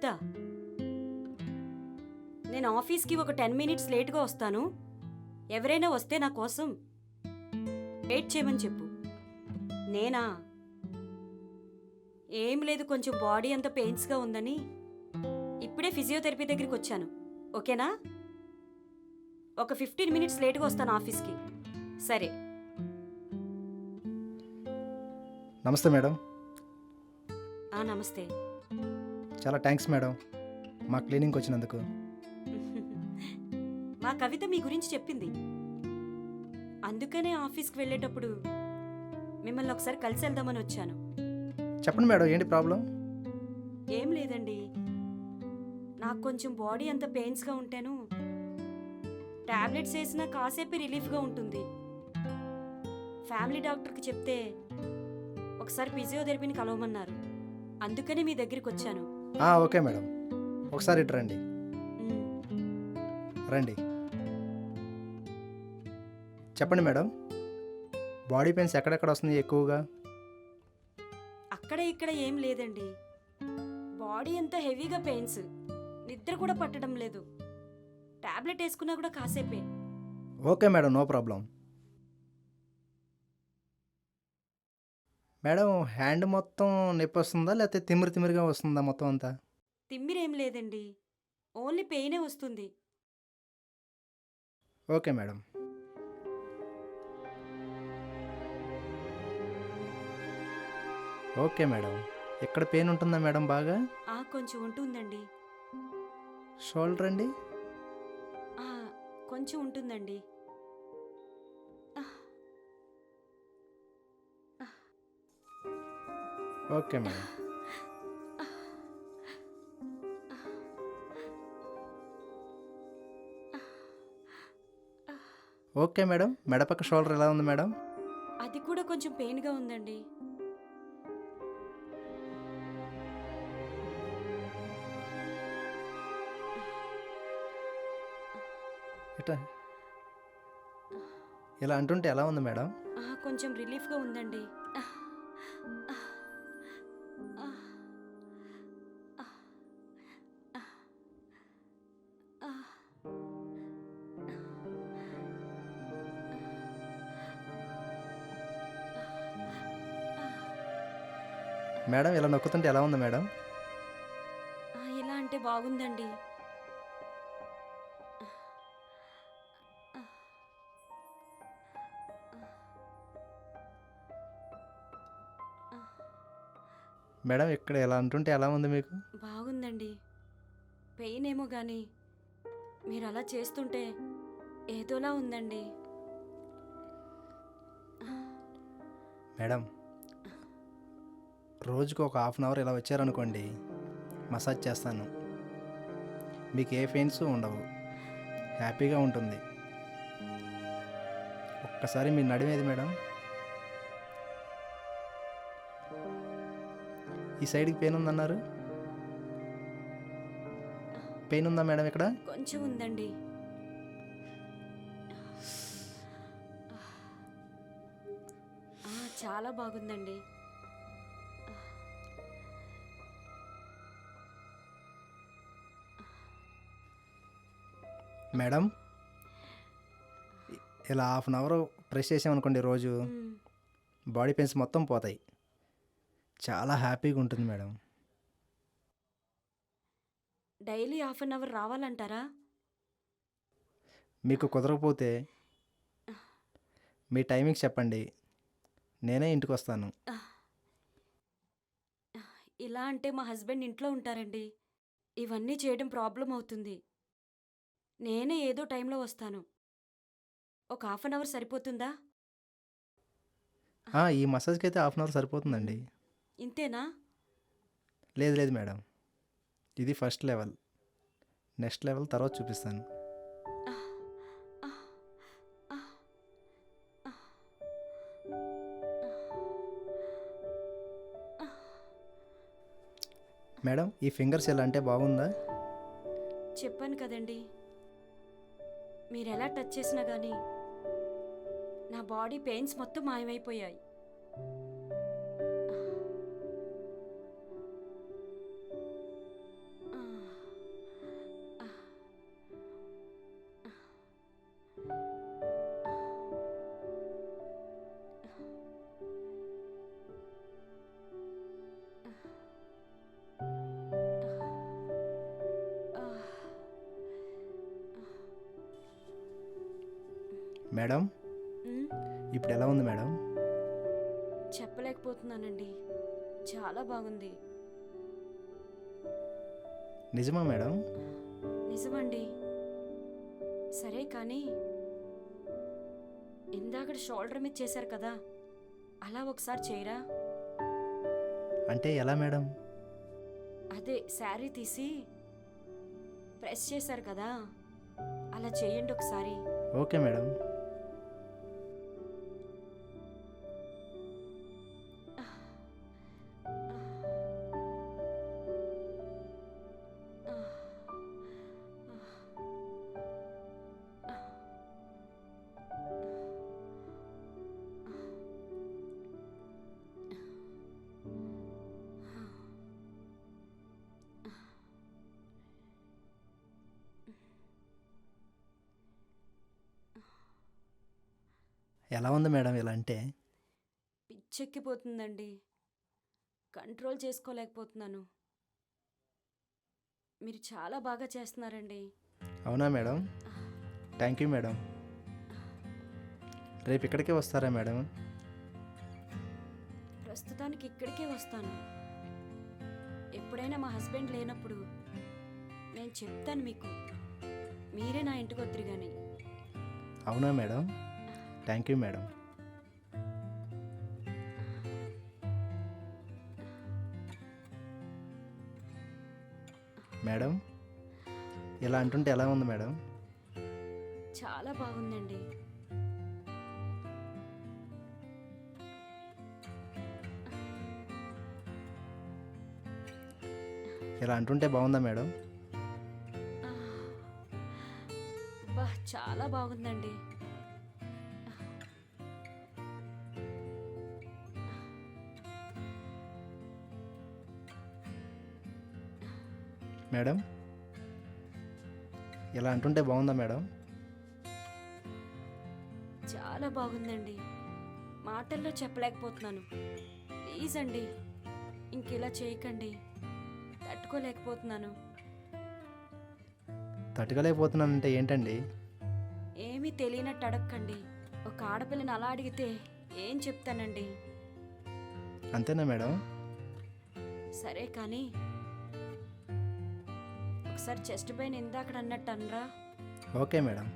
కవిత. నేను ఆఫీస్కి ఒక 10 మినిట్స్ లేట్గా వస్తాను. ఎవరైనా వస్తే నా కోసం వెయిట్ చేయమని చెప్పు. నేనా? ఏం లేదు, కొంచెం బాడీ అంతా పెయిన్స్గా ఉందని ఇప్పుడే ఫిజియోథెరపీ దగ్గరికి వచ్చాను. ఓకేనా? ఒక 15 మినిట్స్ లేట్గా వస్తాను ఆఫీస్కి. సరే. నమస్తే మేడం. నమస్తే. చాలా థ్యాంక్స్ మేడం మా క్లినిక్కి వచ్చినందుకు. మా కవిత మీ గురించి చెప్పింది. అందుకనే ఆఫీస్కి వెళ్ళేటప్పుడు మిమ్మల్ని ఒకసారి కలిసి వెళ్దామని వచ్చాను. చెప్పండి మేడం, ఏంటి ప్రాబ్లం? ఏం లేదండి, నాకు కొంచెం బాడీ అంత పెయిన్స్గా ఉంటాను. టాబ్లెట్స్ వేసినా కాసేపే రిలీఫ్గా ఉంటుంది. ఫ్యామిలీ డాక్టర్కి చెప్తే ఒకసారి ఫిజియోథెరపీని కలవమన్నారు. అందుకనే మీ దగ్గరికి వచ్చాను. ఓకే మేడం, ఒకసారి ఇటు రండి. రండి. చెప్పండి మేడం, బాడీ పెయిన్స్ ఎక్కడెక్కడ వస్తున్నాయి ఎక్కువగా? అక్కడ ఇక్కడ ఏం లేదండి, బాడీ అంతా హెవీగా పెయిన్స్, నిద్ర కూడా పట్టడం లేదు. టాబ్లెట్ వేసుకున్నా కూడా కాసేపే. Okay madam, no problem. Madam, hand మొత్తం నొప్పి వస్తుందా లేకపోతే తిమ్మిరి తిమ్మిరిగా వస్తుందా మొత్తం అంతా? తిమ్మిరేం లేదండి, ఓన్లీ పెయినే వస్తుంది. Okay madam. ఓకే మేడం, ఎక్కడ పెయిన్ ఉంటుందా మేడం బాగా? కొంచెం ఉంటుందండి. షోల్డర్ అండి? కొంచెం ఉంటుందండి. Okay madam. ఓకే మేడం, మెడపక్క షోల్డర్ ఎలా ఉంది మేడం? అది కూడా కొంచెం పెయిన్గా ఉందండి. ఇట్లా ఇలా అంటుంటే ఎలా ఉంది మేడం? కొంచెం రిలీఫ్గా ఉందండి. మేడం, ఇలా నొక్కుతుంటే ఎలా ఉంది మేడం? ఇలా అంటే బాగుందండి. మేడం, ఇక్కడ ఎలా అంటుంటే ఎలా ఉంది మీకు? బాగుందండి. పెయిన్ ఏమో కానీ మీరు అలా చేస్తుంటే ఏదోలా ఉందండి. మేడం, రోజుకు ఒక హాఫ్ అన్ అవర్ ఇలా వచ్చారనుకోండి, మసాజ్ చేస్తాను. మీకు ఏ పెయిన్స్ ఉండవు, హ్యాపీగా ఉంటుంది. ఒక్కసారి మీ నడిమేది మేడం, ఈ సైడ్కి పెయిన్ ఉందన్నారు. పెయిన్ ఉందా మేడం ఇక్కడ? కొంచెం ఉందండి. చాలా బాగుందండి. మేడం, ఇలా హాఫ్ అన్ అవర్ ప్రెస్ చేసామనుకోండి రోజు, బాడీ పెయిన్స్ మొత్తం పోతాయి. చాలా హ్యాపీగా ఉంటుంది madam. Daily half an hour రావాలంటారా? మీకు కుదరకపోతే మీ టైమింగ్స్ చెప్పండి, నేనే ఇంటికి వస్తాను. ఇలా అంటే మా హస్బెండ్ ఇంట్లో ఉంటారండి. ఇవన్నీ చేయడం ప్రాబ్లం అవుతుంది. నేనే ఏదో టైంలో వస్తాను. ఒక హాఫ్ అన్ అవర్ సరిపోతుందా? ఈ మసాజ్కి అయితే హాఫ్ అన్ అవర్ సరిపోతుందండి. ఇంతేనా? లేదు లేదు మేడం, ఇది ఫస్ట్ లెవెల్. నెక్స్ట్ లెవెల్ తర్వాత చూపిస్తాను. మేడం, ఈ ఫింగర్స్ ఎలా అంటే బాగుందా? చెప్పాను కదండి, మీరు ఎలా టచ్ చేసినా కానీ నా బాడీ పెయిన్స్ మొత్తం మాయమైపోయాయి. మేడం ఉమ్, ఇప్పుడు ఎలా ఉంది మేడం? చెప్పలేకపోతున్నానండి. చాలా బాగుంది. నిజమా మేడం? నిజమండి. సరే కానీ ఇందాక షోల్డర్ మీద చేశారు కదా, అలా ఒకసారి చేయరా? అంటే ఎలా మేడం? అదే శారీ తీసి ప్రెస్ చేశారు కదా, అలా చేయండి ఒకసారి. Okay madam. ఎలా ఉంది మేడం ఇలా అంటే? పిచ్చెక్కిపోతుందండి. కంట్రోల్ చేసుకోలేకపోతున్నాను. మీరు చాలా బాగా చేస్తున్నారండి. అవునా మేడం? Thank you madam. రేపు ఇక్కడికే వస్తారా మేడం? ప్రస్తుతానికి ఇక్కడికే వస్తాను. ఎప్పుడైనా మా హస్బెండ్ లేనప్పుడు నేను చెప్తాను మీకు. మీరే నా ఇంటికి వద్దురు కానీ. అవునా madam? Thank you madam. Madam ఇలా అంటుంటే ఎలా ఉంది మేడం? చాలా బాగుందండి. ఇలా అంటుంటే బాగుందా మేడం? ఆ, బా చాలా బాగుందండి. మేడం ఇలా అంటుంటే బాగుందా మేడం? చాలా బాగుందండి. మాటల్లో చెప్పలేకపోతున్నాను. ప్లీజ్ అండి, ఇంకెలా చేయకండి. తట్టుకోలేకపోతున్నాను. తట్టుకోలేకపోతున్నానంటే ఏంటండి? ఏమీ తెలియనట్టు అడగకండి. ఒక ఆడపిల్లని అలా అడిగితే ఏం చెప్తానండి? అంతేనా మేడం? సరే కానీ ఒకసారి చెస్ట్ పైన ఇందాక అన్నట్టు అనరా? Okay madam.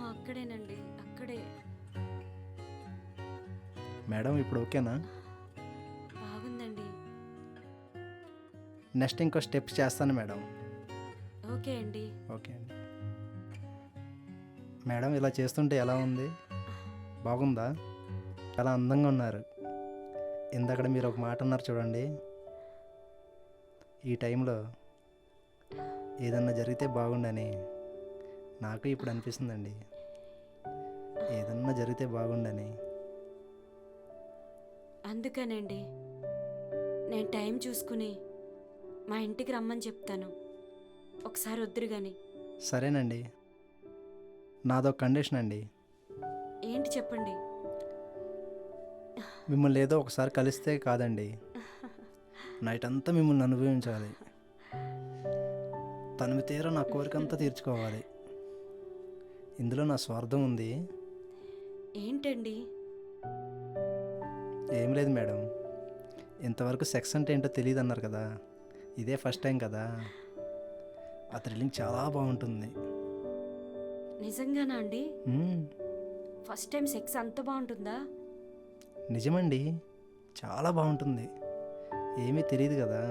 అక్కడేనండి, అక్కడే. మేడం ఇప్పుడు ఓకేనా? బాగుందండి. నెక్స్ట్ ఇంకో స్టెప్స్ చేస్తాను మేడం. ఓకే అండి. ఓకే అండి. మేడం ఇలా చేస్తుంటే ఎలా ఉంది? బాగుందా? చాలా అందంగా ఉన్నారు. ఇందాక మీరు ఒక మాట అన్నారు చూడండి, ఈ టైంలో ఏదన్నా జరిగితే బాగుండని నాకు ఇప్పుడు అనిపిస్తుందండి. ఏదన్నా జరిగితే బాగుండని. అందుకనండి నేను టైం చూసుకుని మా ఇంటికి రమ్మని చెప్తాను. ఒకసారి వద్దురు కానీ. సరేనండి. నాదొక కండిషన్ అండి. ఏంటి చెప్పండి? మిమ్మల్ని ఏదో ఒకసారి కలిస్తే కాదండి, నైట్ అంతా మిమ్మల్ని అనుభవించాలి. తనివి తీరా నా కోరికంతా తీర్చుకోవాలి. ఇందులో నా స్వార్థం ఉంది. ఏంటండి? ఏం లేదు మేడం, ఇంతవరకు సెక్స్ అంటే ఏంటో తెలియదు అన్నారు కదా, ఇదే ఫస్ట్ టైం కదా. ఆ థ్రిల్లింగ్ చాలా బాగుంటుంది. నిజంగానా అండి? మ్మ్. ఫస్ట్ టైం సెక్స్ అంత బాగుంటుందా? నిజమండి, చాలా బాగుంటుంది. ఏమీ తెలియదు కదా,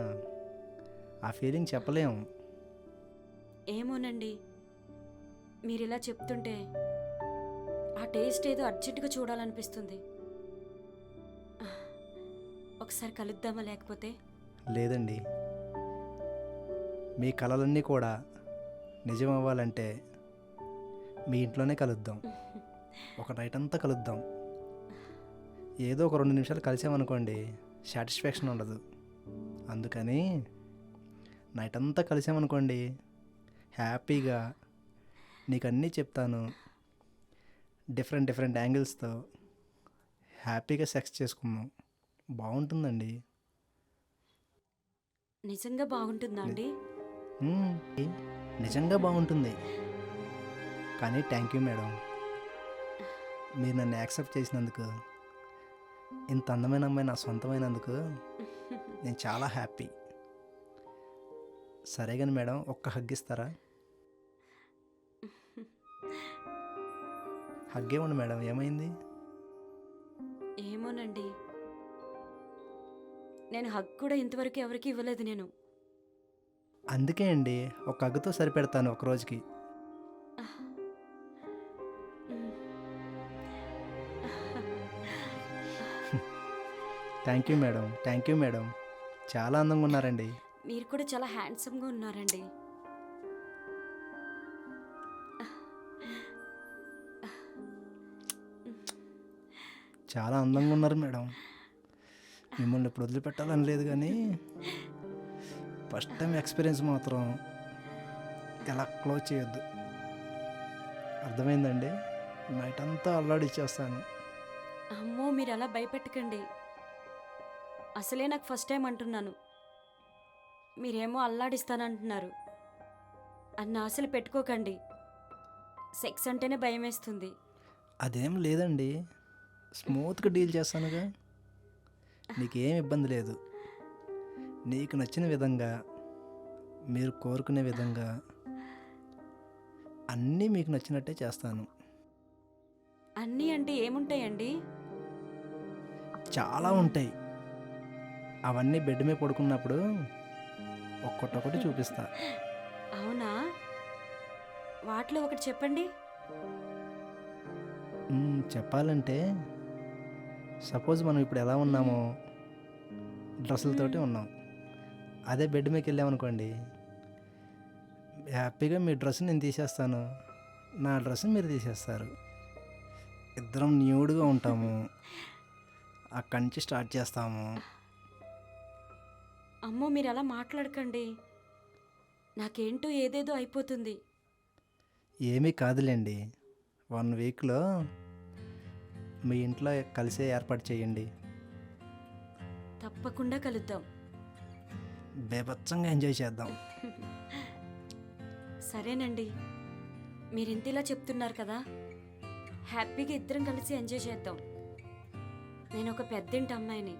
ఆ ఫీలింగ్ చెప్పలేము. ఏమోనండి, మీరు ఇలా చెప్తుంటే ఆ టేస్ట్ ఏదో అర్జెంటుగా చూడాలనిపిస్తుంది. ఒకసారి కలుద్దామా లేకపోతే? లేదండి, మీ కలలన్నీ కూడా నిజం అవ్వాలంటే మీ ఇంట్లోనే కలుద్దాం. ఒక నైట్ అంతా కలుద్దాం. ఏదో ఒక 2 నిమిషాలు కలిసామనుకోండి సాటిస్ఫాక్షన్ ఉండదు. అందుకని నైట్ అంతా కలిసామనుకోండి హ్యాపీగా నీకు అన్నీ చెప్తాను, డిఫరెంట్ డిఫరెంట్ యాంగిల్స్తో హ్యాపీగా సెక్స్ చేసుకుందాం. బాగుంటుందండి. నిజంగా బాగుంటుందా అండి? మ్మ్. నిజంగా బాగుంటుంది. కానీ థ్యాంక్ యూ మేడం, మీరు నన్ను యాక్సెప్ట్ చేసినందుకు, ఇంత అందమైన అమ్మాయి నా సొంతమైనందుకు నేను చాలా హ్యాపీ. సరే కానీ మేడం, ఒక్క హగ్ ఇస్తారా? హగ్ ఇవ్వండి మేడం, ఏమైంది? ఏమోనండి, నేను హగ్ కూడా ఇంతవరకు ఎవరికి ఇవ్వలేదు నేను. అందుకే అండి ఒక హగ్గుతో సరిపెడతాను ఒక రోజుకి. Thank you madam, thank you madam. చాలా అందంగా ఉన్నారండి. మీరు కూడా చాలా హ్యాండ్సమ్గా ఉన్నారండి. చాలా అందంగా ఉన్నారు మేడం. మిమ్మల్ని ఇప్పుడు వదిలిపెట్టాలని లేదు, కానీ ఫస్ట్ టైం ఎక్స్పీరియన్స్ మాత్రం ఎలా క్లోజ్ చేయొద్దు. అర్థమైందండి? నైట్ అంతా అల్లాడిచ్చేస్తాను. అమ్మో, మీరు అలా భయపెట్టకండి. అసలే నాకు ఫస్ట్ టైం అంటున్నాను, మీరేమో అల్లాడిస్తానంటున్నారు. అన్న ఆశలు పెట్టుకోకండి. సెక్స్ అంటేనే భయం వేస్తుంది. అదేం లేదండి, స్మూత్గా డీల్ చేస్తానుగా. నీకేం ఇబ్బంది లేదు. నీకు నచ్చిన విధంగా, మీరు కోరుకునే విధంగా అన్నీ మీకు నచ్చినట్టే చేస్తాను. అన్నీ అంటే ఏముంటాయండి? చాలా ఉంటాయి. అవన్నీ బెడ్ మీద పడుకున్నప్పుడు ఒక్కొక్కటి చూపిస్తా. అవునా? వాటిలో ఒకటి చెప్పండి. చెప్పాలంటే, సపోజ్ మనం ఇప్పుడు ఎలా ఉన్నామో డ్రెస్సులతోటి ఉన్నాం. అదే బెడ్ మీదకి వెళ్ళామనుకోండి, హ్యాపీగా మీ డ్రెస్ నేను తీసేస్తాను, నా డ్రెస్ మీరు తీసేస్తారు. ఇద్దరం న్యూడ్గా ఉంటాము. అక్కడి నుంచి స్టార్ట్ చేస్తాము. అమ్మో, మీరు అలా మాట్లాడకండి. నాకేంటో ఏదేదో అయిపోతుంది. ఏమీ కాదులేండి, 1 వీక్లో మీ ఇంట్లో కలిసే ఏర్పాటు చేయండి. తప్పకుండా కలుద్దాం. బేభత్సంగా ఎంజాయ్ చేద్దాం. సరేనండి, మీరు ఇంతలా చెప్తున్నారు కదా, హ్యాపీగా ఇద్దరం కలిసి ఎంజాయ్ చేద్దాం. నేను ఒక పెద్దింటి అమ్మాయిని,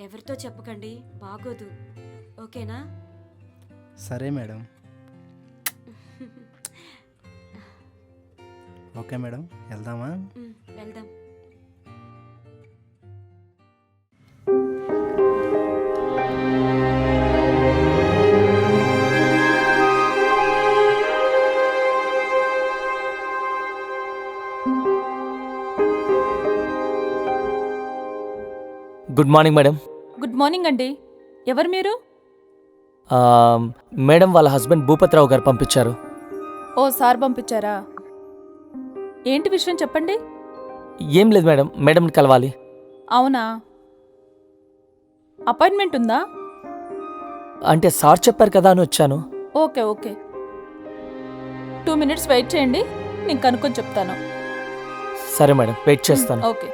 ఎవరితో చెప్పకండి, బాగోదు. ఓకేనా? సరే మేడం. ఓకే మేడం, వెళ్దామా? వెళ్దాం. Good morning madam. Good morning అండి. ఎవరు మీరు? మేడం వాళ్ళ హస్బెండ్ భూపతిరావు గారు పంపించారు. ఓ, సార్ పంపించారా? ఏంటి విషయం చెప్పండి. ఏం లేదు మేడం, మేడంని కలవాలి. అవునా? అపాయింట్మెంట్ ఉందా? అంటే సార్ చెప్పారు కదా అని వచ్చాను. ఓకే ఓకే, 2 minutes వెయిట్ చేయండి, నేను కనుక్కొని చెప్తాను. సరే మేడం, వెయిట్ చేస్తాను. ఓకే.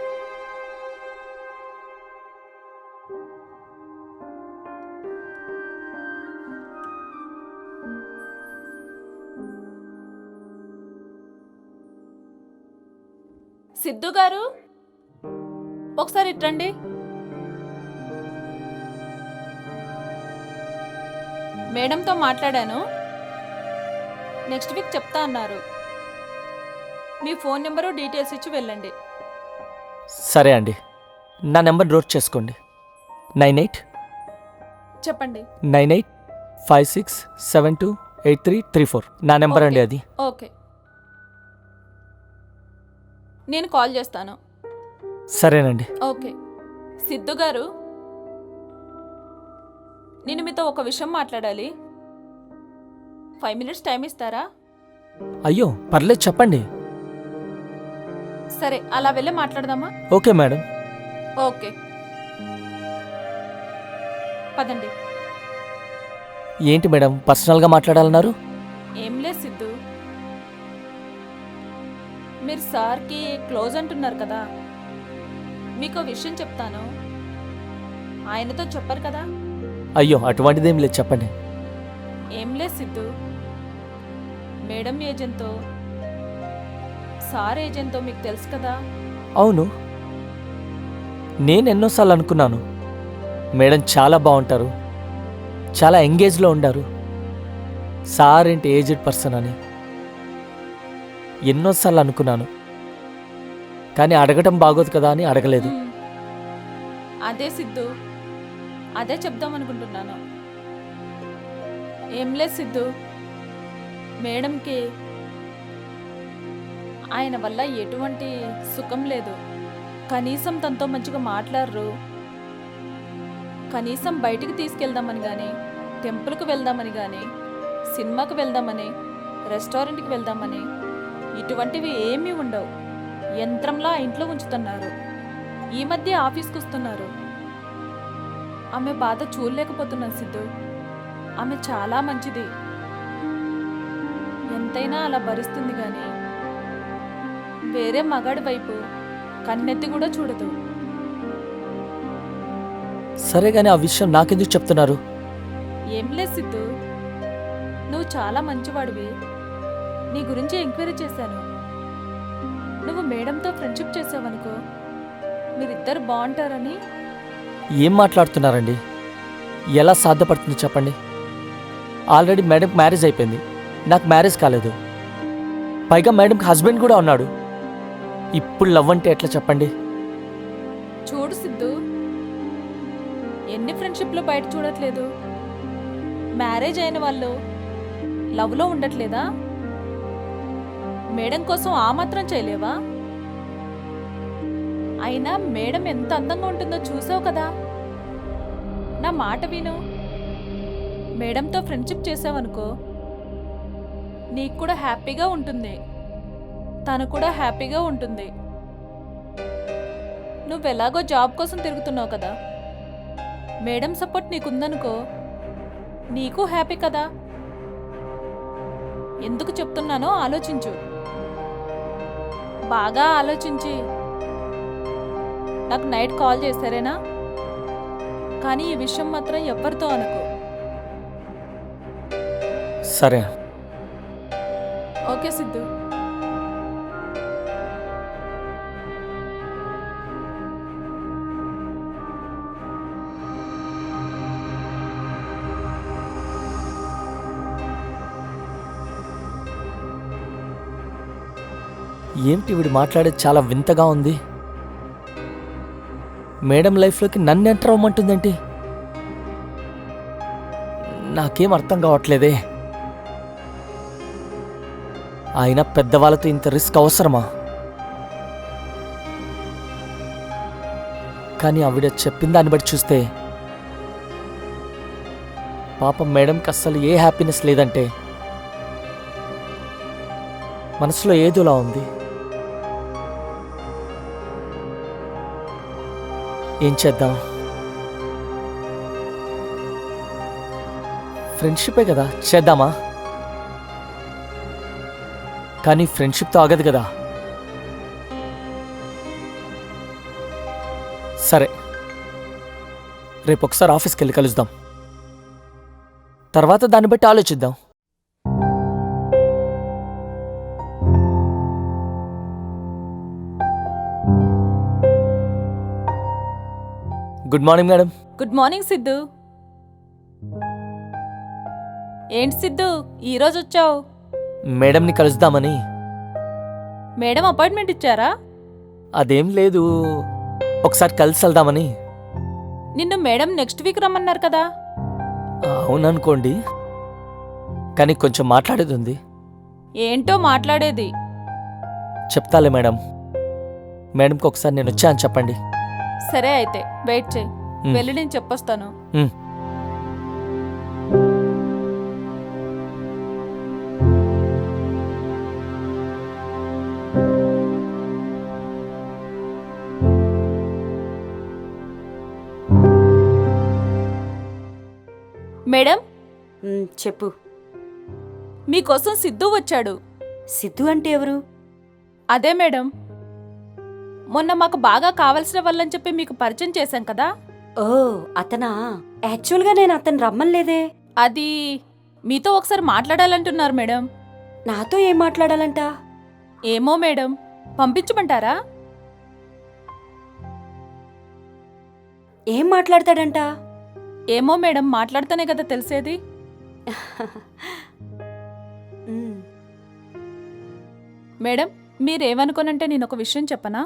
సిద్ధు గారు, ఒకసారి ఇట్రండి. మేడంతో మాట్లాడాను, నెక్స్ట్ వీక్ చెప్తా అన్నారు. మీ ఫోన్ నెంబరు డీటెయిల్స్ ఇచ్చి వెళ్ళండి. సరే అండి, నా నెంబర్ నోట్ చేసుకోండి. 98 చెప్పండి. 9856728334 నా నెంబర్ అండి అది. ఓకే, నేను కాల్ చేస్తాను. సరేనండి. ఓకే. సిద్ధు గారు, నేను మీతో ఒక విషయం మాట్లాడాలి. 5 minutes టైం ఇస్తారా? అయ్యో పర్లేదు, చెప్పండి. సరే అలా వెళ్ళి మాట్లాడదామా? Okay madam. ఓకే పదండి. ఏంటి మేడం పర్సనల్గా మాట్లాడాలన్నారు? ఏం లేదు సిద్ధు, మీరు సార్కి క్లోజ్ అంటున్నారు కదా, మీకు విషయం చెప్తాను. ఆయనతో చెప్పరు కదా? అయ్యో అటువంటిదేం లేదు, చెప్పండి. ఏం లేదు సిద్ధు, మేడం ఏజెంట్తో సార్ ఏజెంట్తో మీకు తెలుసు కదా. అవును, నేను ఎన్నోసార్లు అనుకున్నాను మేడం చాలా బాగుంటారు, చాలా ఎంగేజ్లో ఉండారు, సార్ ఏంటి ఏజ్డ్ పర్సన్ అని ఎన్నోసార్లు అనుకున్నాను. కానీ అడగటం బాగోదు కదా అని అడగలేదు. అదే సిద్ధు, అదే చెప్దాం అనుకుంటున్నాను. ఏం లేదు సిద్ధు, మేడంకి ఆయన వల్ల ఎటువంటి సుఖం లేదు. కనీసం తనతో మంచిగా మాట్లాడరు. కనీసం బయటికి తీసుకెళ్దామని కానీ, టెంపుల్కి వెళ్దామని కానీ, సినిమాకి వెళ్దామని, రెస్టారెంట్కి వెళ్దామని ఇటువంటివి ఏమీ ఉండవు. యంత్రంలా ఇంట్లో ఉంచుతున్నారు. ఈ మధ్య ఆఫీస్కి వస్తున్నారు. ఆమె బాధ చూడలేకపోతున్నాను సిద్ధు. ఆమె చాలా మంచిది, ఎంతైనా అలా భరిస్తుంది కానీ వేరే మగాడి వైపు కన్నెత్తి కూడా చూడదు. సరే కానీ ఆ విషయం నాకెందుకు చెప్తున్నారు? ఏం లేదు సిద్ధు, నువ్వు చాలా మంచివాడివి. నీ గురించి ఎంక్వైరీ చేశాను. నువ్వు మేడంతో ఫ్రెండ్షిప్ చేసావనుకో, మీరిద్దరు బాగుంటారని. ఏం మాట్లాడుతున్నారండి? ఎలా సాధ్యపడుతుందో చెప్పండి. ఆల్రెడీ మేడంకి మ్యారేజ్ అయిపోయింది, నాకు మ్యారేజ్ కాలేదు. పైగా మేడంకి హస్బెండ్ కూడా ఉన్నాడు. ఇప్పుడు లవ్ అంటే ఎట్లా చెప్పండి? చూడు సిద్ధు, ఎన్ని ఫ్రెండ్షిప్లు బయట చూడట్లేదు. మ్యారేజ్ అయిన వాళ్ళు లవ్లో ఉండట్లేదా? మేడం కోసం ఆ మాత్రం చేయలేవా? అయినా మేడం ఎంత అందంగా ఉంటుందో చూసావు కదా. నా మాట విను, మేడంతో ఫ్రెండ్షిప్ చేసావనుకో, నీకు కూడా హ్యాపీగా ఉంటుంది, తను కూడా హ్యాపీగా ఉంటుంది. నువ్వెలాగో జాబ్ కోసం తిరుగుతున్నావు కదా, మేడం సపోర్ట్ నీకుందనుకో, నీకు హ్యాపీ కదా. ఎందుకు చెప్తున్నానో ఆలోచించు. బాగా ఆలోచించి నాకు నైట్ కాల్ చేశారేనా? కానీ ఈ విషయం మాత్రం ఎవరితో అనుకో. సరే. ఓకే సిద్ధు. ఏమిటి వీడు మాట్లాడేది చాలా వింతగా ఉంది. మేడం లైఫ్లోకి నన్ను ఎంటర్ అవ్వమంటుందేంటి? నాకేం అర్థం కావట్లేదే. అయినా పెద్దవాళ్ళతో ఇంత రిస్క్ అవసరమా? కానీ ఆవిడ చెప్పిన దాన్ని బట్టి చూస్తే పాపం మేడంకి అస్సలు ఏ హ్యాపీనెస్ లేదంటే మనసులో ఏదోలా ఉంది. ఏం చేద్దాం? ఫ్రెండ్షిపే కదా, చేద్దామా? కానీ ఫ్రెండ్షిప్తో ఆగదు కదా. సరే, రేపు ఒకసారి ఆఫీస్కి వెళ్ళి కలుద్దాం, తర్వాత దాన్ని బట్టి ఆలోచిద్దాం. Good morning madam. Good morning Siddhu. ఏంటి సిద్ధు ఈరోజు వచ్చావు? మేడంని కలుద్దామని. మేడం అపాయింట్మెంట్ ఇచ్చారా? అదేం లేదు, ఒకసారి కలిసి వెళ్దామని. నిన్ను మేడం నెక్స్ట్ వీక్ రమ్మన్నారు కదా. అవుననుకోండి, కానీ కొంచెం మాట్లాడేది ఉంది. ఏంటో మాట్లాడేది? చెప్తాలే మేడం. మేడంకి ఒకసారి నేను వచ్చా అని చెప్పండి. సరే అయితే వెయిట్ చేయి, వెళ్ళి నేను చెప్పొస్తాను. మేడం, చెప్పు. మీకోసం సిద్ధు వచ్చాడు. సిద్ధు అంటే ఎవరు? అదే మేడం, మొన్న మాకు బాగా కావలసిన వాళ్ళని చెప్పి మీకు పరిచయం చేశాం కదా. ఓ అతనా? యాక్చువల్గా నేను అతను రమ్మలేదే. అది మీతో ఒకసారి మాట్లాడాలంటున్నారు మేడం. నాతో ఏం మాట్లాడాలంట? ఏమో మేడం, పంపించమంటారా? ఏం మాట్లాడతాడంట? ఏమో మేడం, మాట్లాడితేనే కదా తెలిసేది. మ్, మేడం, మీరేమనుకోనంటే నేను ఒక విషయం చెప్పనా?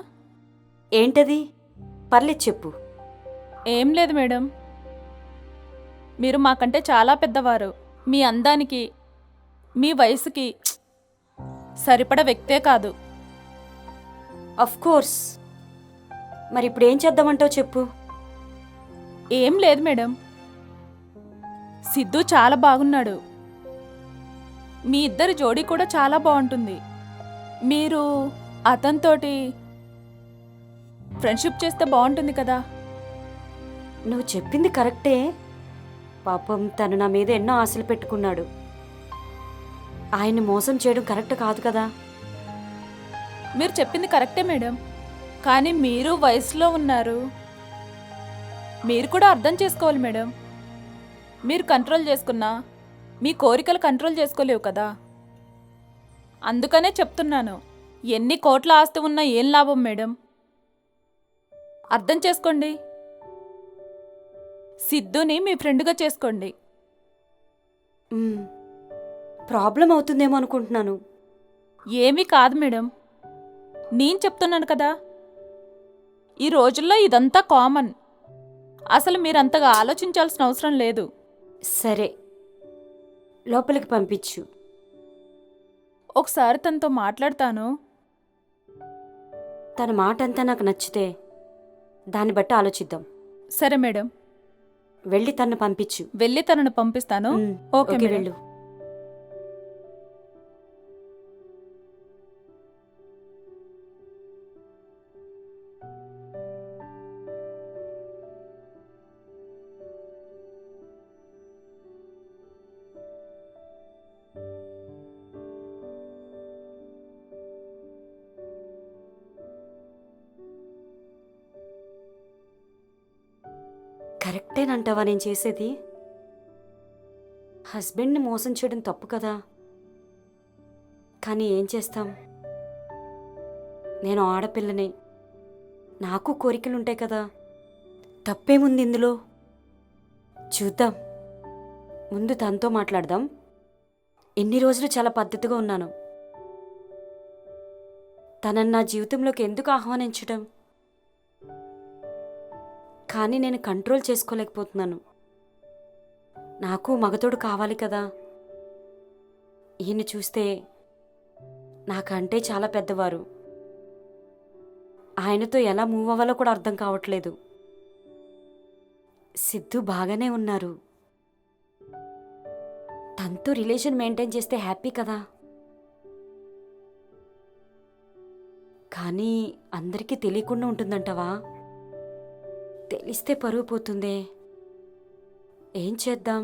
ఏంటది? పర్లేదు చెప్పు. ఏం లేదు మేడం, మీరు మాకంటే చాలా పెద్దవారు. మీ అందానికి, మీ వయసుకి సరిపడ వ్యక్తే కాదు. Of course. మరి ఇప్పుడు ఏం చేద్దామంటావు చెప్పు. ఏం లేదు మేడం, సిద్ధు చాలా బాగున్నాడు. మీ ఇద్దరి జోడీ కూడా చాలా బాగుంటుంది. మీరు అతనితోటి ఫ్రెండ్షిప్ చేస్తే బాగుంటుంది కదా. నువ్వు చెప్పింది కరెక్టే. పాపం తను నా మీద ఎన్నో ఆశలు పెట్టుకున్నాడు. ఆయన్ని మోసం చేయడం కరెక్ట్ కాదు కదా. మీరు చెప్పింది కరెక్టే మేడం, కానీ మీరు వయసులో ఉన్నారు. మీరు కూడా అర్థం చేసుకోవాలి మేడం. మీరు కంట్రోల్ చేసుకున్నా మీ కోరికలు కంట్రోల్ చేసుకోలేవు కదా. అందుకనే చెప్తున్నాను, ఎన్ని కోట్ల ఆస్తి ఉన్నా ఏం లాభం మేడం. అర్థం చేసుకోండి. సిద్ధుని మీ ఫ్రెండ్గా చేసుకోండి. ప్రాబ్లం అవుతుందేమో అనుకుంటున్నాను. ఏమీ కాదు మేడం, నేను చెప్తున్నాను కదా. ఈ రోజుల్లో ఇదంతా కామన్. అసలు మీరంతగా ఆలోచించాల్సిన అవసరం లేదు. సరే, లోపలికి పంపించు. ఒకసారి తనతో మాట్లాడతాను. తన మాట అంతా నాకు నచ్చితే దాన్ని బట్టి ఆలోచిద్దాం. సరే మేడం, వెళ్ళి తన్ను పంపించు. వెళ్ళి తనను పంపిస్తాను. Okay madam. వెళ్ళు. కరెక్టేనంటావా నేను చేసేది? హస్బెండ్ని మోసం చేయడం తప్పు కదా. కానీ ఏం చేస్తాం, నేను ఆడపిల్లని, నాకు కోరికలుంటాయి కదా. తప్పేముంది ఇందులో? చూద్దాం, ముందు తనతో మాట్లాడదాం. ఇన్ని రోజులు చాలా పద్ధతిగా ఉన్నాను. తనని నా జీవితంలోకి ఎందుకు ఆహ్వానించడం? కానీ నేను కంట్రోల్ చేసుకోలేకపోతున్నాను. నాకు మగతోడు కావాలి కదా. ఈయన చూస్తే నాకంటే చాలా పెద్దవారు. ఆయనతో ఎలా మూవ్ అవ్వాలో కూడా అర్థం కావట్లేదు. సిద్ధు బాగానే ఉన్నారు. తనతో రిలేషన్ మెయింటైన్ చేస్తే హ్యాపీ కదా. కానీ అందరికీ తెలియకుండా ఉంటుందంటవా? తెలిస్తే పరువు పోతుందే. ఏం చేద్దాం?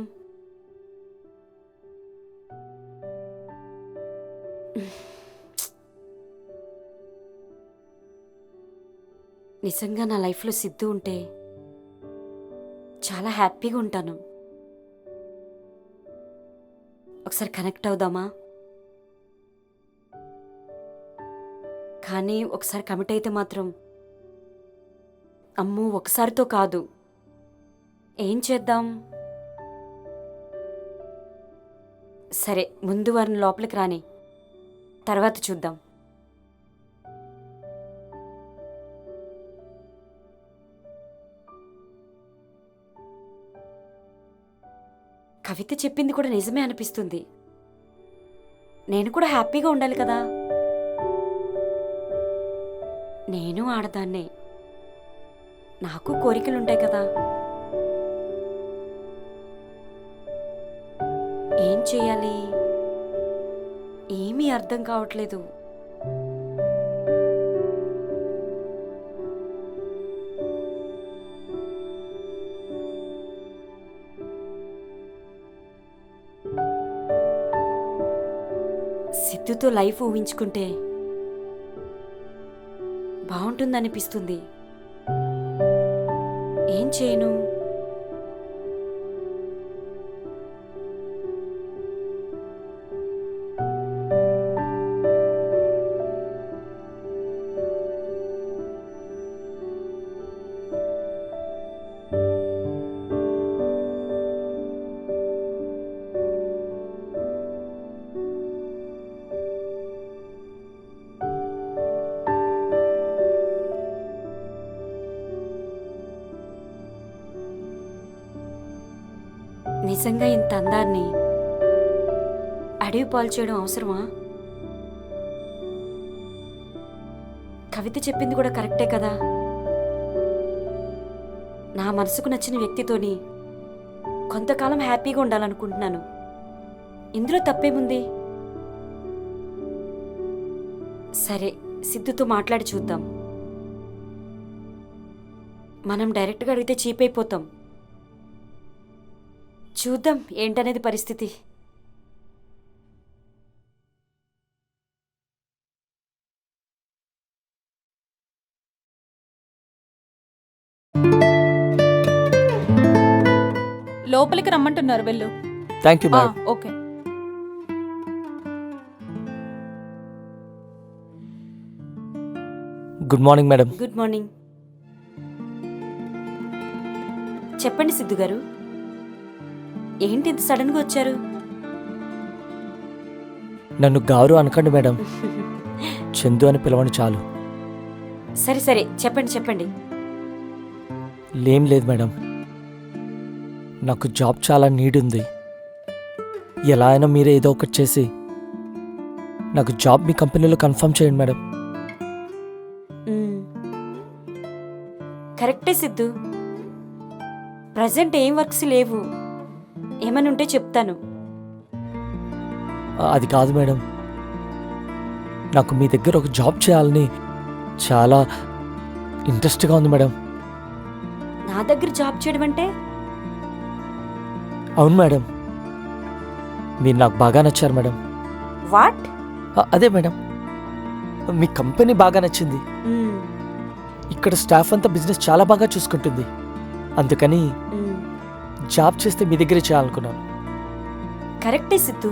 నిజంగా నా లైఫ్లో సిద్ధు ఉంటే చాలా హ్యాపీగా ఉంటాను. ఒకసారి కనెక్ట్ అవుదామా? కానీ ఒకసారి కమిట్ అయితే మాత్రం అమ్మో, ఒకసారితో కాదు. ఏం చేద్దాం? సరే, ముందు వారిని లోపలికి రాని, తర్వాత చూద్దాం. కవిత చెప్పింది కూడా నిజమే అనిపిస్తుంది. నేను కూడా హ్యాపీగా ఉండాలి కదా. నేను ఆడదాన్నే, నాకు కోరికలుంటాయి కదా. ఏం చేయాలి? ఏమీ అర్థం కావట్లేదు. సిద్ధుతో లైఫ్ ఊహించుకుంటే బాగుంటుందనిపిస్తుంది. ఏం చేయను? నిజంగా ఇంత అందాన్ని అడవి పాలు చేయడం అవసరమా? కవిత చెప్పింది కూడా కరెక్టే కదా. నా మనసుకు నచ్చిన వ్యక్తితోని కొంతకాలం హ్యాపీగా ఉండాలనుకుంటున్నాను. ఇందులో తప్పేముంది? సరే, సిద్ధుతో మాట్లాడి చూద్దాం. మనం డైరెక్ట్గా అడిగితే చీప్ అయిపోతాం. చూద్దాం ఏంటనేది పరిస్థితి. లోపలికి రమ్మంటున్నారు, వెళ్ళు. Thank you madam. Okay. Good morning madam. Good morning. చెప్పండి సిద్ధు గారు, ఏంటి ఇంత సడన్గా వచ్చారు? నన్ను గారు అనకండి మేడం, చందు అని పిలవండి చాలు. సరే సరే, చెప్పండి చెప్పండి. లేం లేదు మేడం, నాకు జాబ్ చాలా నీడ్ ఉంది. ఎలా అయినా మీరే ఏదో ఒకటి చేసి నాకు జాబ్ మీ కంపెనీలో కన్ఫర్మ్ చేయండి మేడం. కరెక్టే సిద్ధు, ప్రజెంట్ ఏం వర్క్స్ లేవు. ఏమని ఉంటే చెప్తాను. అది కాదు మేడం, నాకు మీ దగ్గర ఒక జాబ్ చేయాలని చాలా ఇంట్రెస్ట్గా ఉంది మేడం. నా దగ్గర జాబ్ చేయడం అంటే? అవును మేడం, మీరు నాకు బాగా నచ్చారు మేడం. వాట్? అదే మేడం, మీ కంపెనీ బాగా నచ్చింది. ఇక్కడ స్టాఫ్ అంతా బిజినెస్ చాలా బాగా చూసుకుంటుంది. అందుకని జాబ్ చేస్తే మీ దగ్గరే చేయాలనుకున్నాను. కరెక్టే సిద్ధు,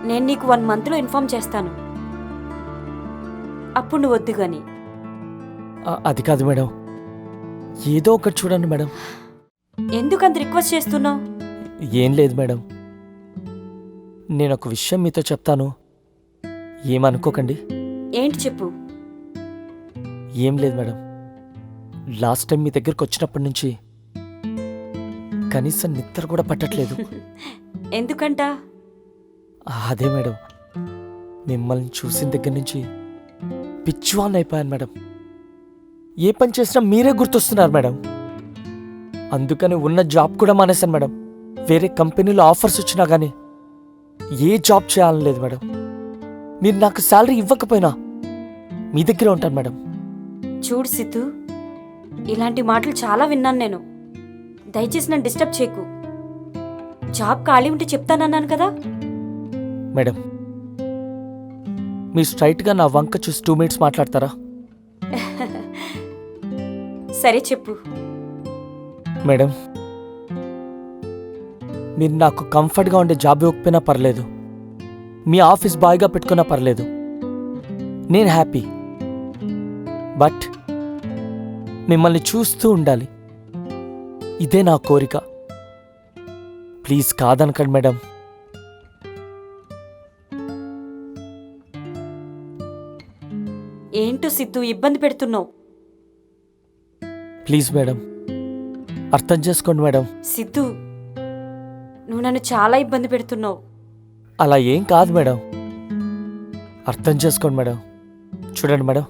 నేను నీకు 1 monthలో ఇన్ఫార్మ్ చేస్తాను. అప్పుడు నువ్వు వద్దు గాని. అది కాదు మేడం, ఏదో ఒకటి చూడండి మేడం. ఎందుకంత రిక్వెస్ట్ చేస్తున్నావు? ఏం లేదు మేడం, నేను ఒక విషయం మీతో చెప్తాను, ఏమనుకోకండి. ఏంటి చెప్పు. ఏం లేదు మేడం, లాస్ట్ టైం మీ దగ్గరకు వచ్చినప్పటి నుంచి కనీసం నిద్ర కూడా పట్టట్లేదు. ఎందుకంట? అదే మేడం, మిమ్మల్ని చూసిన దగ్గర నుంచి పిచ్చివాన్ అయిపోయాను మేడం. ఏ పని చేసినా మీరే గుర్తొస్తున్నారు మేడం. అందుకని ఉన్న జాబ్ కూడా మానేశాను మేడం. వేరే కంపెనీలో ఆఫర్స్ వచ్చినా కానీ ఏ జాబ్ చేయాలని లేదు మేడం. మీరు నాకు శాలరీ ఇవ్వకపోయినా మీ దగ్గరే ఉంటాను మేడం. చూడు సిద్ధు, ఇలాంటి మాటలు చాలా విన్నాను నేను. దయచేసి నన్ను డిస్టర్బ్ చేయకు. జాబ్ ఖాళీ ఉంటే చెప్తానన్నాను కదా. మేడం, మీరు స్ట్రైట్గా నా వంక చూసి 2 minutes మాట్లాడతారా? సరే చెప్పు. మేడం, మీరు నాకు కంఫర్ట్గా ఉండే జాబ్ ఇవ్వకపోయినా పర్లేదు, మీ ఆఫీస్ బాయ్గా పెట్టుకున్నా పర్లేదు, నేను హ్యాపీ. బట్ మిమ్మల్ని చూస్తూ ఉండాలి, ఇదే నా కోరిక. ప్లీజ్ కాదనకండి మేడం. ఏంటో సిద్ధు, ఇబ్బంది పెడుతున్నావు. ప్లీజ్ మేడం, అర్థం చేసుకోండి మేడం. సిద్ధు, నువ్వు నన్ను చాలా ఇబ్బంది పెడుతున్నావు. అలా ఏం కాదు మేడం, అర్థం చేసుకోండి మేడం. చూడండి మేడం,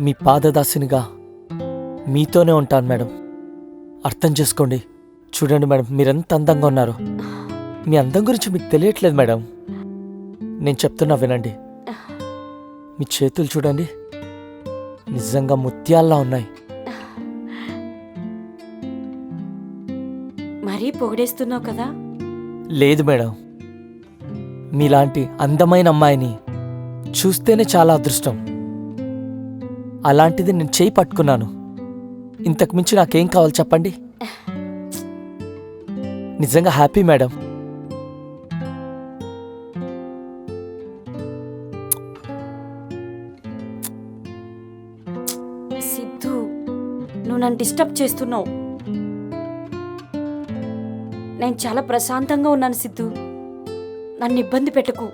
మీ పాదదాసినిగా మీతోనే ఉంటాను మేడం. అర్థం చేసుకోండి. చూడండి మేడం, మీరెంత అందంగా ఉన్నారు. మీ అందం గురించి మీకు తెలియట్లేదు మేడం. నేను చెప్తున్నా వినండి. మీ చేతులు చూడండి, నిజంగా ముత్యాల్లా ఉన్నాయి. మరీ పొగిడేస్తున్నావు కదా. లేదు మేడం, మీలాంటి అందమైన అమ్మాయిని చూస్తేనే చాలా అదృష్టం. అలాంటిది నేను చేయి పట్టుకున్నాను. ఇంతకు మించి నాకేం కావాలి చెప్పండి? నిజంగా హ్యాపీ మేడం. సిద్ధు, నువ్వు నన్ను డిస్టర్బ్ చేస్తున్నావు. నేను చాలా ప్రశాంతంగా ఉన్నాను సిద్ధు. నన్ను ఇబ్బంది పెట్టకు.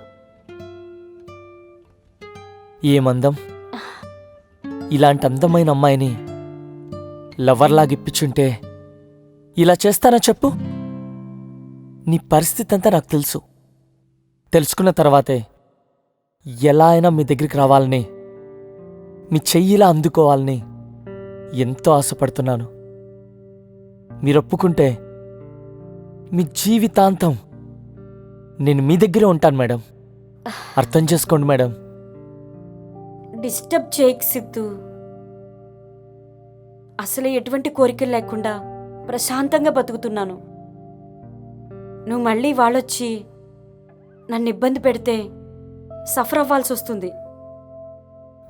ఏమందం! ఇలాంటి అందమైన అమ్మాయిని లవర్లాగిప్పించుంటే ఇలా చేస్తానా చెప్పు? నీ పరిస్థితి అంతా నాకు తెలుసు. తెలుసుకున్న తర్వాతే ఎలా అయినా మీ దగ్గరికి రావాలని, మీ చెయ్యిలా అందుకోవాలని ఎంతో ఆశపడుతున్నాను. మీరొప్పుకుంటే మీ జీవితాంతం నేను మీ దగ్గరే ఉంటాను మేడం. అర్థం చేసుకోండి మేడం. డిస్టర్బ్ చేయకు సిద్ధు. అసలు ఎటువంటి కోరికలు లేకుండా ప్రశాంతంగా బతుకుతున్నాను. నువ్వు మళ్ళీ వాళ్ళొచ్చి నన్ను ఇబ్బంది పెడితే సఫర్ అవ్వాల్సి వస్తుంది.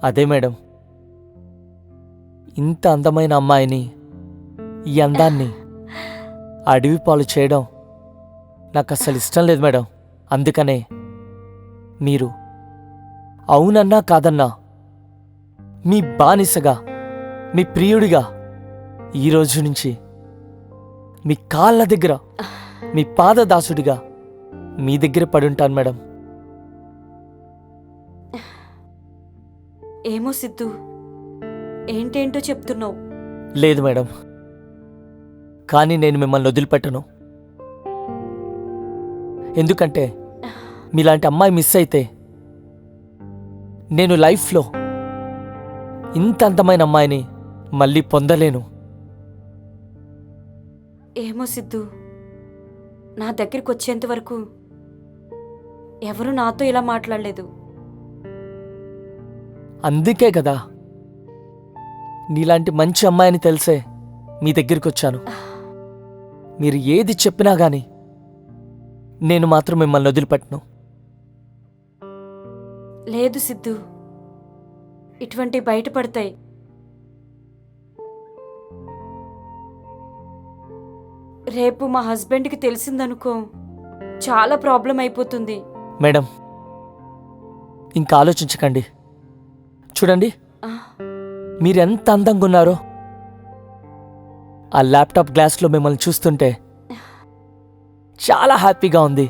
అదే మేడం, ఇంత అందమైన అమ్మాయిని, ఈ అందాన్ని అడవి పాలు చేయడం నాకు అస్సలు ఇష్టం లేదు మేడం. అందుకనే మీరు అవునన్నా కాదన్నా మీ బానిసగా, మీ ప్రియుడిగా ఈరోజు నుంచి మీ కాళ్ళ దగ్గర, మీ పాదదాసుడిగా మీ దగ్గర పడుంటాను మేడం. ఏమో సిద్ధు, ఏంటేంటో చెప్తున్నావు. లేదు మేడం, కానీ నేను మిమ్మల్ని వదిలిపెట్టను. ఎందుకంటే మీలాంటి అమ్మాయి మిస్ అయితే నేను లైఫ్లో ఇంత అందమైన అమ్మాయిని మళ్ళీ పొందలేను. ఏమో సిద్ధు, నా దగ్గరికి వచ్చేంత వరకు ఎవరు నాతో ఇలా మాట్లాడలేదు. అందుకే కదా నీలాంటి మంచి అమ్మాయిని తెలిసే మీ దగ్గరికి వచ్చాను. మీరు ఏది చెప్పినా గాని నేను మాత్రం మిమ్మల్ని వదిలిపెట్టను. లేదు సిద్ధు, ఇటువంటి బయటపడతాయి. రేపు మా హస్బెండ్కి తెలిసిందనుకో, చాలా ప్రాబ్లం అయిపోతుంది. మేడం, ఇంకా ఆలోచించకండి. చూడండి, ఆ, మీరెంత అందంగా ఉన్నారో ఆ ల్యాప్టాప్ గ్లాస్లో మిమ్మల్ని చూస్తుంటే చాలా హ్యాపీగా ఉంది.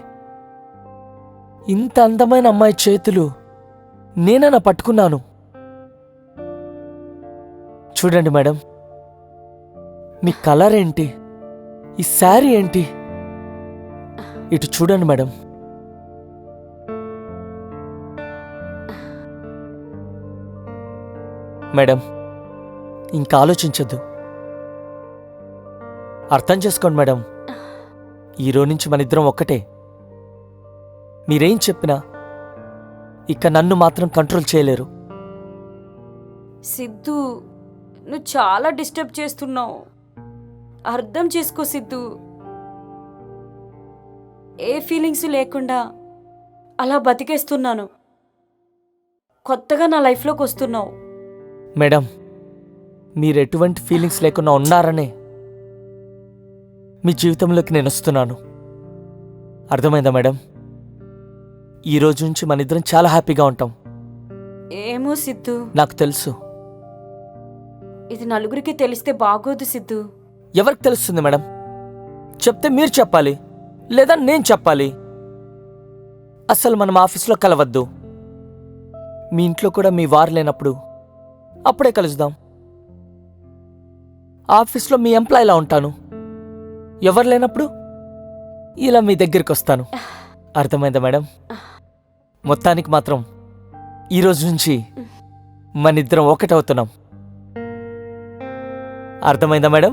ఇంత అందమైన అమ్మాయి చేతులు నేనన్నా పట్టుకున్నాను. చూడండి మేడం, మీ కలర్ ఏంటి, ఈ శారీ ఏంటి, ఇటు చూడండి మేడం. మేడం, ఇంకా ఆలోచించొద్దు. అర్థం చేసుకోండి మేడం, ఈరోజు నుంచి మన ఇద్దరం ఒక్కటే. మీరేం చెప్పినా ఇక నన్ను మాత్రం కంట్రోల్ చేయలేరు. సిద్ధు, నువ్వు చాలా డిస్టర్బ్ చేస్తున్నావు. అర్థం చేసుకో సిద్ధు. ఏ ఫీలింగ్స్ లేకుండా అలా బతికేస్తున్నాను. కొత్తగా నా లైఫ్లోకి వస్తున్నావు. మేడం, మీరు ఎటువంటి ఫీలింగ్స్ లేకుండా ఉన్నారనే మీ జీవితంలోకి నేను వస్తున్నాను. అర్థమైందా మేడం? ఈ రోజు నుంచి మన ఇద్దరం చాలా హ్యాపీగా ఉంటాం. ఏమో సిద్ధు, నాకు తెలుసు. ఇది నలుగురికి తెలిస్తే బాగోదు సిద్ధు. ఎవరికి తెలుస్తుంది మేడం? చెప్తే మీరు చెప్పాలి, లేదా నేను చెప్పాలి. అసలు మనం ఆఫీస్లో కలవద్దు. మీ ఇంట్లో కూడా మీ వారు లేనప్పుడు అప్పుడే కలుద్దాం. ఆఫీస్లో మీ ఎంప్లాయీలా ఉంటాను, ఎవరు లేనప్పుడు ఇలా మీ దగ్గరికి వస్తాను. అర్థమైందా మేడం? మొత్తానికి మాత్రం ఈరోజు నుంచి మన ఇద్దరం ఒకటవుతున్నాం. అర్థమైందా మేడం?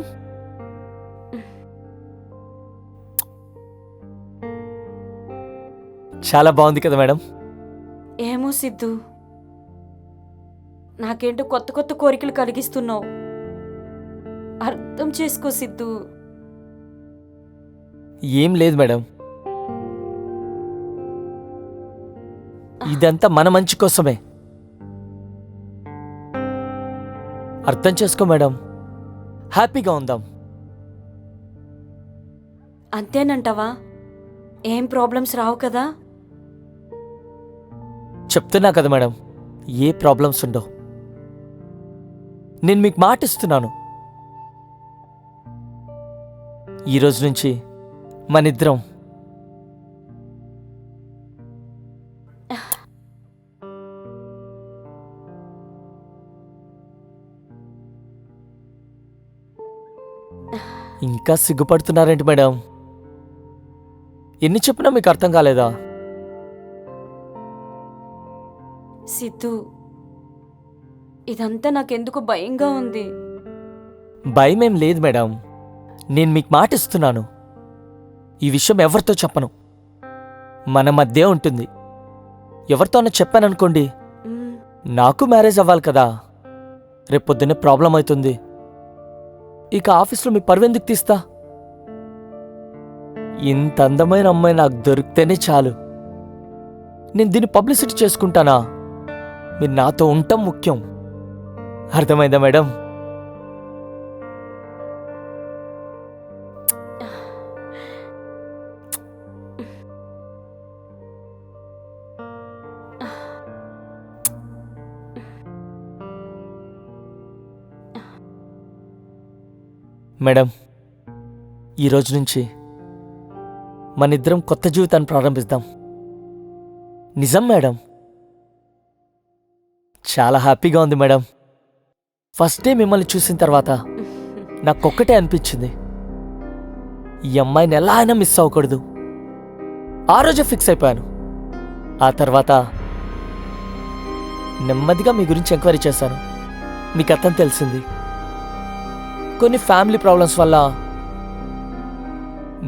చాలా బాగుంది కదా మేడం? ఏమో సిద్ధు, నాకేంటో కొత్త కొత్త కోరికలు కలిగిస్తున్నావు. అర్థం చేసుకో సిద్ధు. ఏం లేదు మేడం, ఇదంతా మన మంచి కోసమే. అర్థం చేసుకో మేడం, హ్యాపీగా ఉందాం. అంతేనంటావా? ఏం ప్రాబ్లమ్స్ రావు కదా? చెప్తున్నా కదా మేడం, ఏ ప్రాబ్లమ్స్ ఉండవు. నేను మీకు మాట ఇస్తున్నాను, ఈరోజు నుంచి మనిద్దరం ఇంకా సిగ్గుపడుతున్నారేంటి మేడం? ఎన్ని చెప్పినా మీకు అర్థం కాలేదా? సిద్ధు, ఇదంతా నాకెందుకు భయంగా ఉంది. భయమేం లేదు మేడం, నేను మీకు మాట ఇస్తున్నాను. ఈ విషయం ఎవరితో చెప్పను, మన మధ్య ఉంటుంది. ఎవరితోనో చెప్పాననుకోండి, మ్, నాకు మ్యారేజ్ అవ్వాలి కదా, రేపొద్దునే ప్రాబ్లం అవుతుంది. ఇక ఆఫీస్లో మీ పరువెందుకు తీస్తా? ఇంత అందమైన అమ్మాయి నాకు దొరికితేనే చాలు. నేను దీన్ని పబ్లిసిటీ చేసుకుంటానా? మీరు నాతో ఉండటం ముఖ్యం. అర్థమైందా మేడం? మేడం, ఈరోజు నుంచి మనిద్దరం కొత్త జీవితాన్ని ప్రారంభిద్దాం. నిజం మేడం, చాలా హ్యాపీగా ఉంది మేడం. ఫస్ట్ డే మిమ్మల్ని చూసిన తర్వాత నాకొక్కటే అనిపించింది, ఈ అమ్మాయిని ఎలా అయినా మిస్ అవ్వకూడదు. ఆ రోజే ఫిక్స్ అయిపోయాను. ఆ తర్వాత నెమ్మదిగా మీ గురించి ఎంక్వైరీ చేశాను. మీకు అర్థం తెలిసింది. కొన్ని ఫ్యామిలీ ప్రాబ్లమ్స్ వల్ల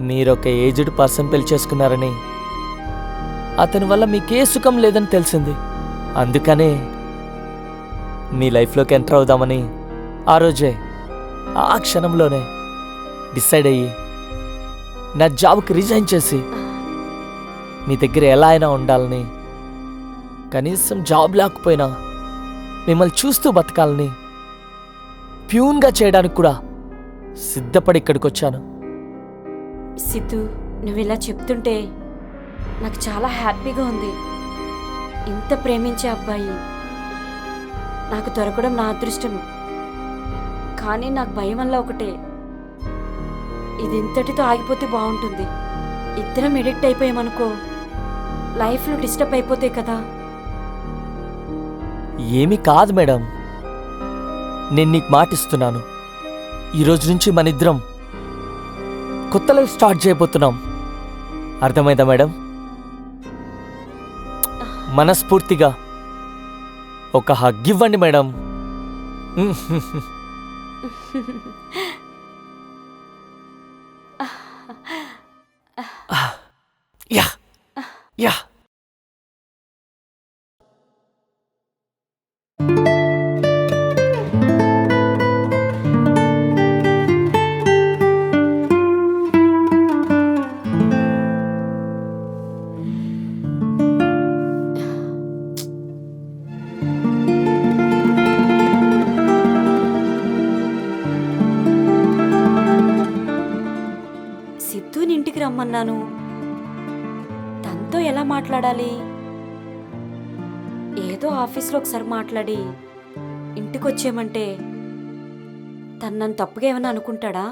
మీరొక ఏజ్డ్ పర్సన్ పెళ్లి చేసుకున్నారని, అతని వల్ల మీకే సుఖం లేదని తెలిసింది. అందుకనే మీ లైఫ్లోకి ఎంటర్ అవుదామని ఆ రోజే, ఆ క్షణంలోనే డిసైడ్ అయ్యి నా జాబ్కి రిజైన్ చేసి మీ దగ్గర ఎలా అయినా ఉండాలని, కనీసం జాబ్ లేకపోయినా మిమ్మల్ని చూస్తూ బతకాలని, ప్యూన్గా చేయడానికి కూడా సిద్ధపడి ఇక్కడికి వచ్చాను. సిద్ధు, నువ్వు ఇలా చెప్తుంటే నాకు చాలా హ్యాపీగా ఉంది. ఇంత ప్రేమించే అబ్బాయి నాకు దొరకడం నా అదృష్టం. కానీ నాకు భయం వల్ల ఒకటే, ఇది ఇంతటితో ఆగిపోతే బాగుంటుంది. ఇద్దరం ఎడిక్ట్ అయిపోయామనుకో, లైఫ్లో డిస్టర్బ్ అయిపోతాయి కదా. ఏమీ కాదు మేడం, నేను నీకు మాటిస్తున్నాను. ఈరోజు నుంచి మనిద్దరం కొత్త లైఫ్ స్టార్ట్ చేయబోతున్నాం. అర్థమైందా మేడం? మనస్ఫూర్తిగా ఒక హగ్ ఇవ్వండి మేడం. Yeah yeah. సిద్ధుని ఇంటికి రమ్మన్నాను, తనతో ఎలా మాట్లాడాలి? ఏదో ఆఫీస్లో ఒకసారి మాట్లాడి ఇంటికి వచ్చేయమంటే తను నన్ను తప్పుగా ఏమైనా అనుకుంటాడా?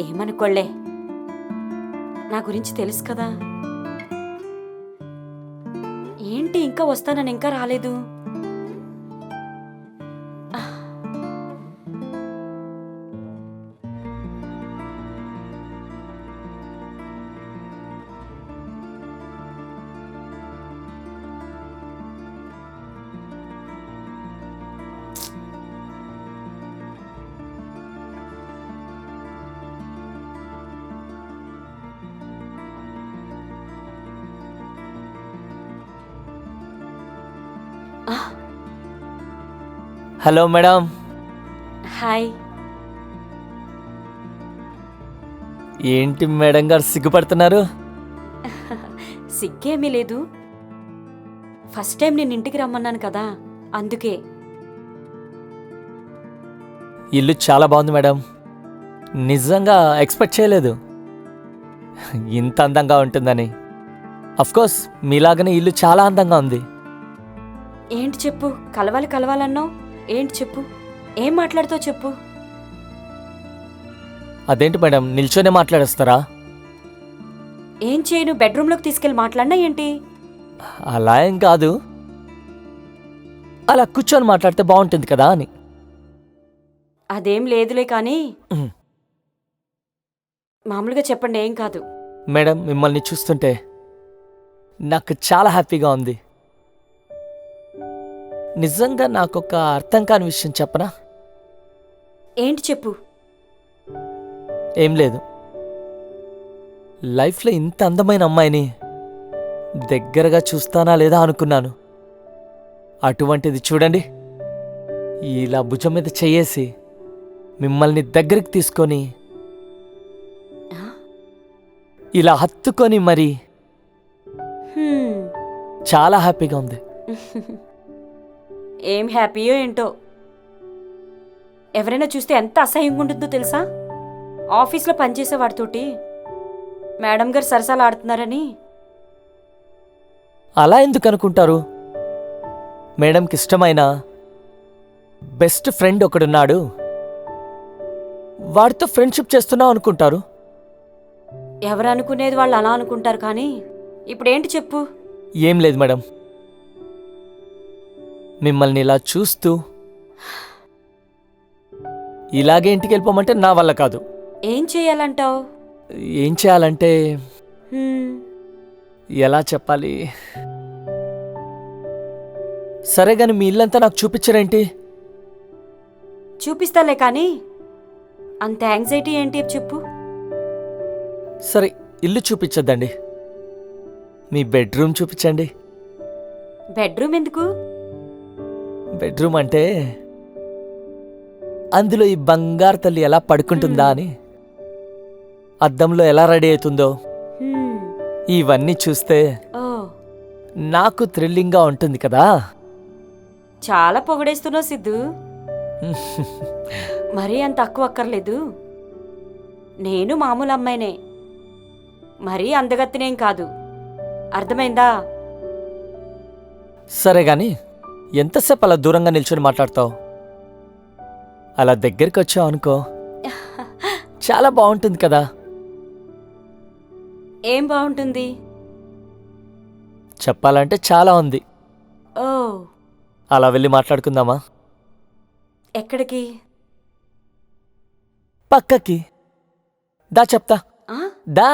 ఏమనుకోలే, నా గురించి తెలుసు కదా. ఏంటి ఇంకా వస్తానని ఇంకా రాలేదు? Hello madam. హాయ్. ఏంటి మేడం గారు సిగ్గుపడుతున్నారు? సిగ్గేమీ లేదు, ఫస్ట్ టైం నేను ఇంటికి రమ్మన్నాను కదా, అందుకే. ఇల్లు చాలా బాగుంది మేడం. నిజంగా ఎక్స్పెక్ట్ చేయలేదు ఇంత అందంగా ఉంటుందని. కోర్స్ మీలాగనే ఇల్లు చాలా అందంగా ఉంది. ఏంటి చెప్పు, కలవాలన్నావు ఏంటి చెప్పు, ఏం మాట్లాడుతావు చెప్పు. అదేంటి మేడం, నిల్చోనే మాట్లాడేస్తారా? ఏం చేయను, బెడ్రూమ్లోకి తీసుకెళ్ళి మాట్లాడినా ఏంటి? అలా ఏం కాదు, అలా కూర్చొని మాట్లాడితే బాగుంటుంది కదా అని. అదేం లేదులే కానీ ఉమ్. మామూలుగా చెప్పండి, ఏం కాదు. మేడం, మిమ్మల్ని చూస్తుంటే నాకు చాలా హ్యాపీగా ఉంది. నిజంగా నాకొక అర్థం కాని విషయం చెప్పనా? ఏంటి చెప్పు. ఏం లేదు, లైఫ్లో ఇంత అందమైన అమ్మాయిని దగ్గరగా చూస్తానా లేదా అనుకున్నాను. అటువంటిది చూడండి, ఇలా భుజం మీద చెయ్యేసి మిమ్మల్ని దగ్గరికి తీసుకొని ఆ? ఇలా హత్తుకొని మరి హ్మ్. చాలా హ్యాపీగా ఉంది. ఏం హ్యాపీయో ఏంటో. ఎవరైనా చూస్తే ఎంత అసహ్యంగా ఉంటుందో తెలుసా? ఆఫీస్లో పనిచేసే వాడితోటి మేడం గారు సరసాలు ఆడుతున్నారని. అలా ఎందుకు అనుకుంటారు? మేడంకి ఇష్టమైన బెస్ట్ ఫ్రెండ్ ఒకడున్నాడు, వాడితో ఫ్రెండ్షిప్ చేస్తున్నావు అనుకుంటారు. ఎవరు అనుకునేది వాళ్ళు అలా అనుకుంటారు, కానీ ఇప్పుడేంటి చెప్పు. ఏం లేదు మేడం, మిమ్మల్ని ఇలా చూస్తూ ఇలాగే ఇంటికి వెళ్ళిపోమంటే నా వల్ల కాదు. ఏం చేయాలంటావు? ఏం చేయాలంటే హ్మ్. ఎలా చెప్పాలి? సరే గాని మీ ఇల్లంతా నాకు చూపించరేంటి? చూపిస్తాలే కానీ అంత యాంగ్జైటీ ఏంటి చెప్పు. సరే, ఇల్లు చూపించద్దండి, మీ బెడ్రూమ్ చూపించండి. బెడ్రూమ్ ఎందుకు? బెడ్రూమ్ అంటే అందులో ఈ బంగారు తల్లి ఎలా పడుకుంటుందా అని, అద్దంలో ఎలా రెడీ అవుతుందో హ్మ్. ఇవన్నీ చూస్తే ఓ, నాకు థ్రిల్లింగ్గా ఉంటుంది కదా. చాలా పొగడేస్తున్నావు సిద్ధు. మరీ అంత తక్కువ అక్కర్లేదు. నేను మామూలు అమ్మాయినే, మరీ అందగత్తినేం కాదు. అర్థమైందా? సరే గాని ఎంతసేపు అలా దూరంగా నిల్చొని మాట్లాడతావు? అలా దగ్గరికి వచ్చావు అనుకో, చాలా బాగుంటుంది కదా. ఏం బాగుంటుంది? చెప్పాలంటే చాలా ఉంది. ఓ, అలా వెళ్ళి మాట్లాడుకుందామా? ఎక్కడికి? పక్కకి దా, చెప్తా. ఆ? దా.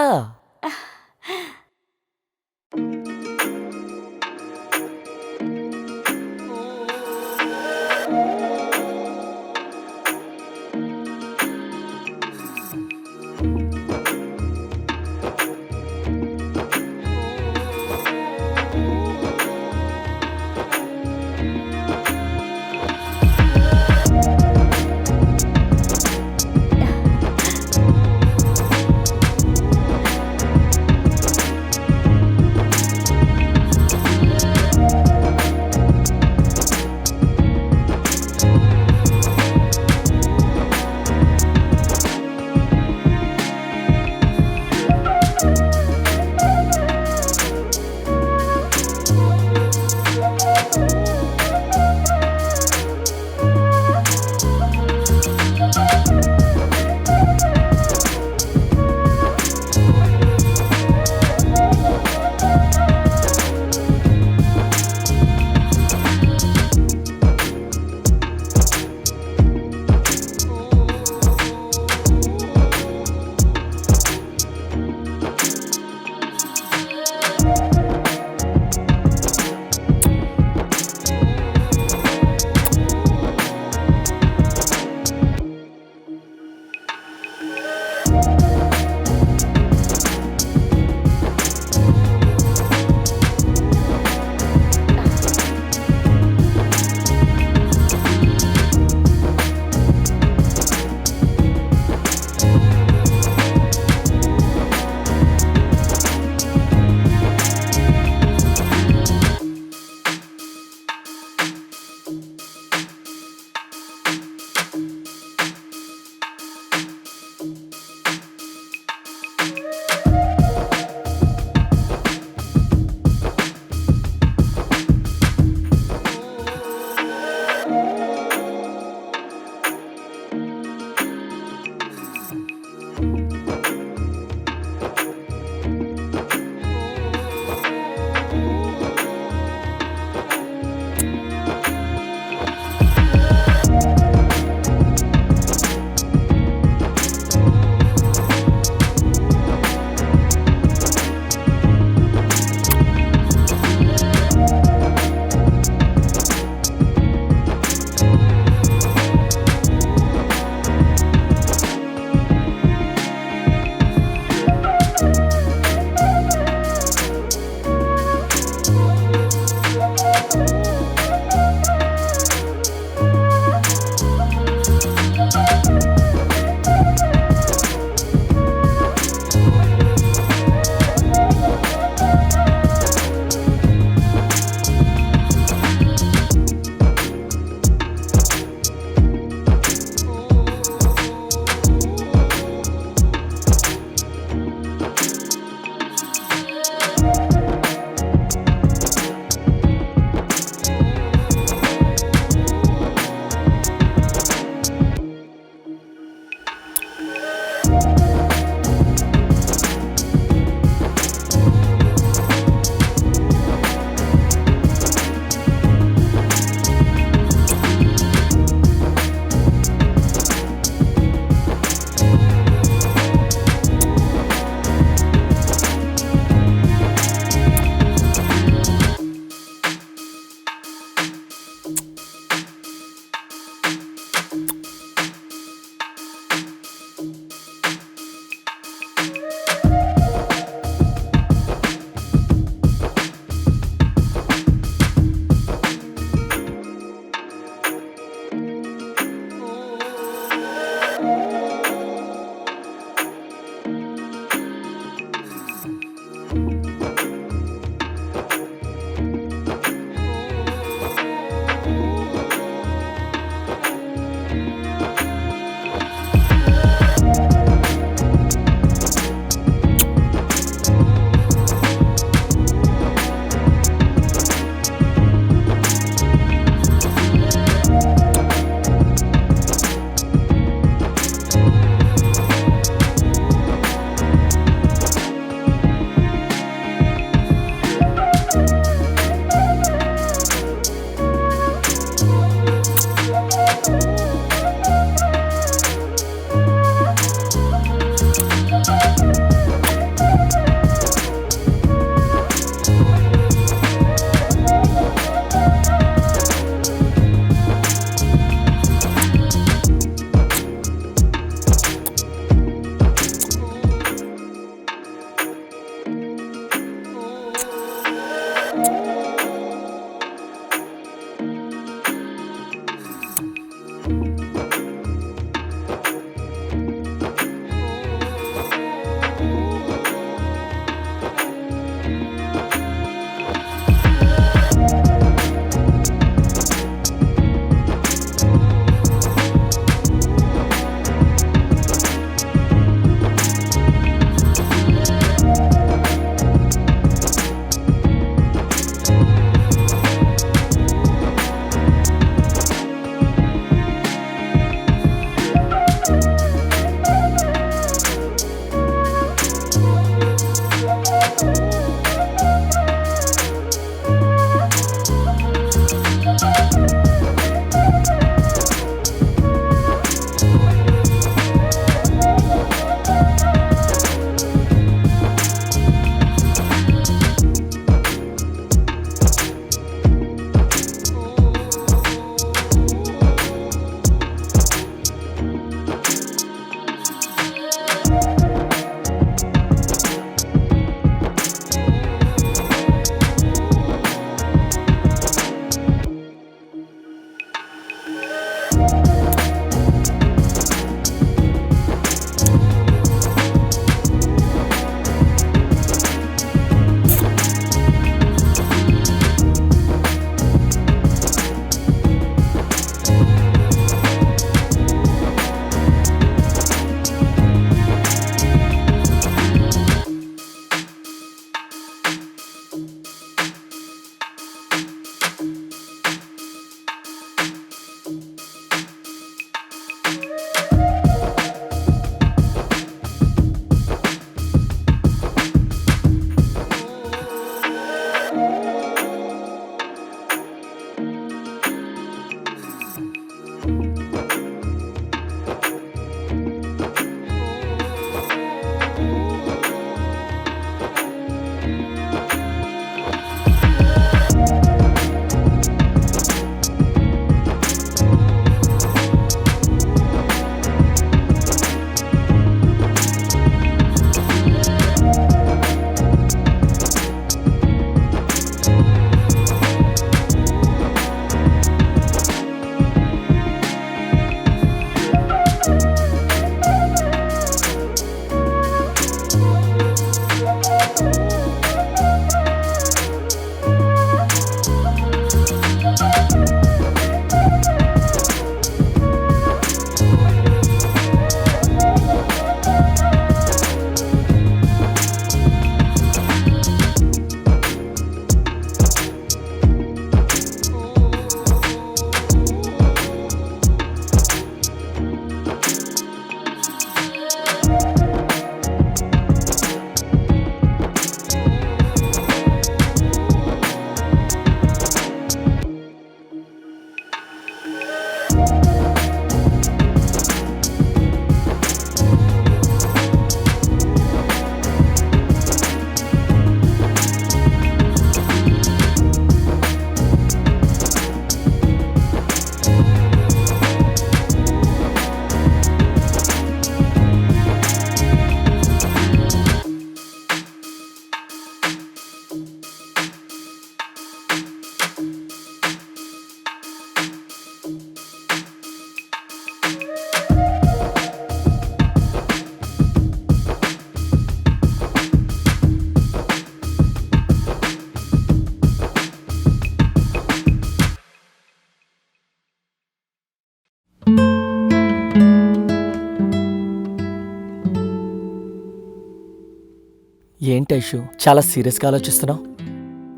ఏంటి ఐషు చాలా సీరియస్గా ఆలోచిస్తున్నావు?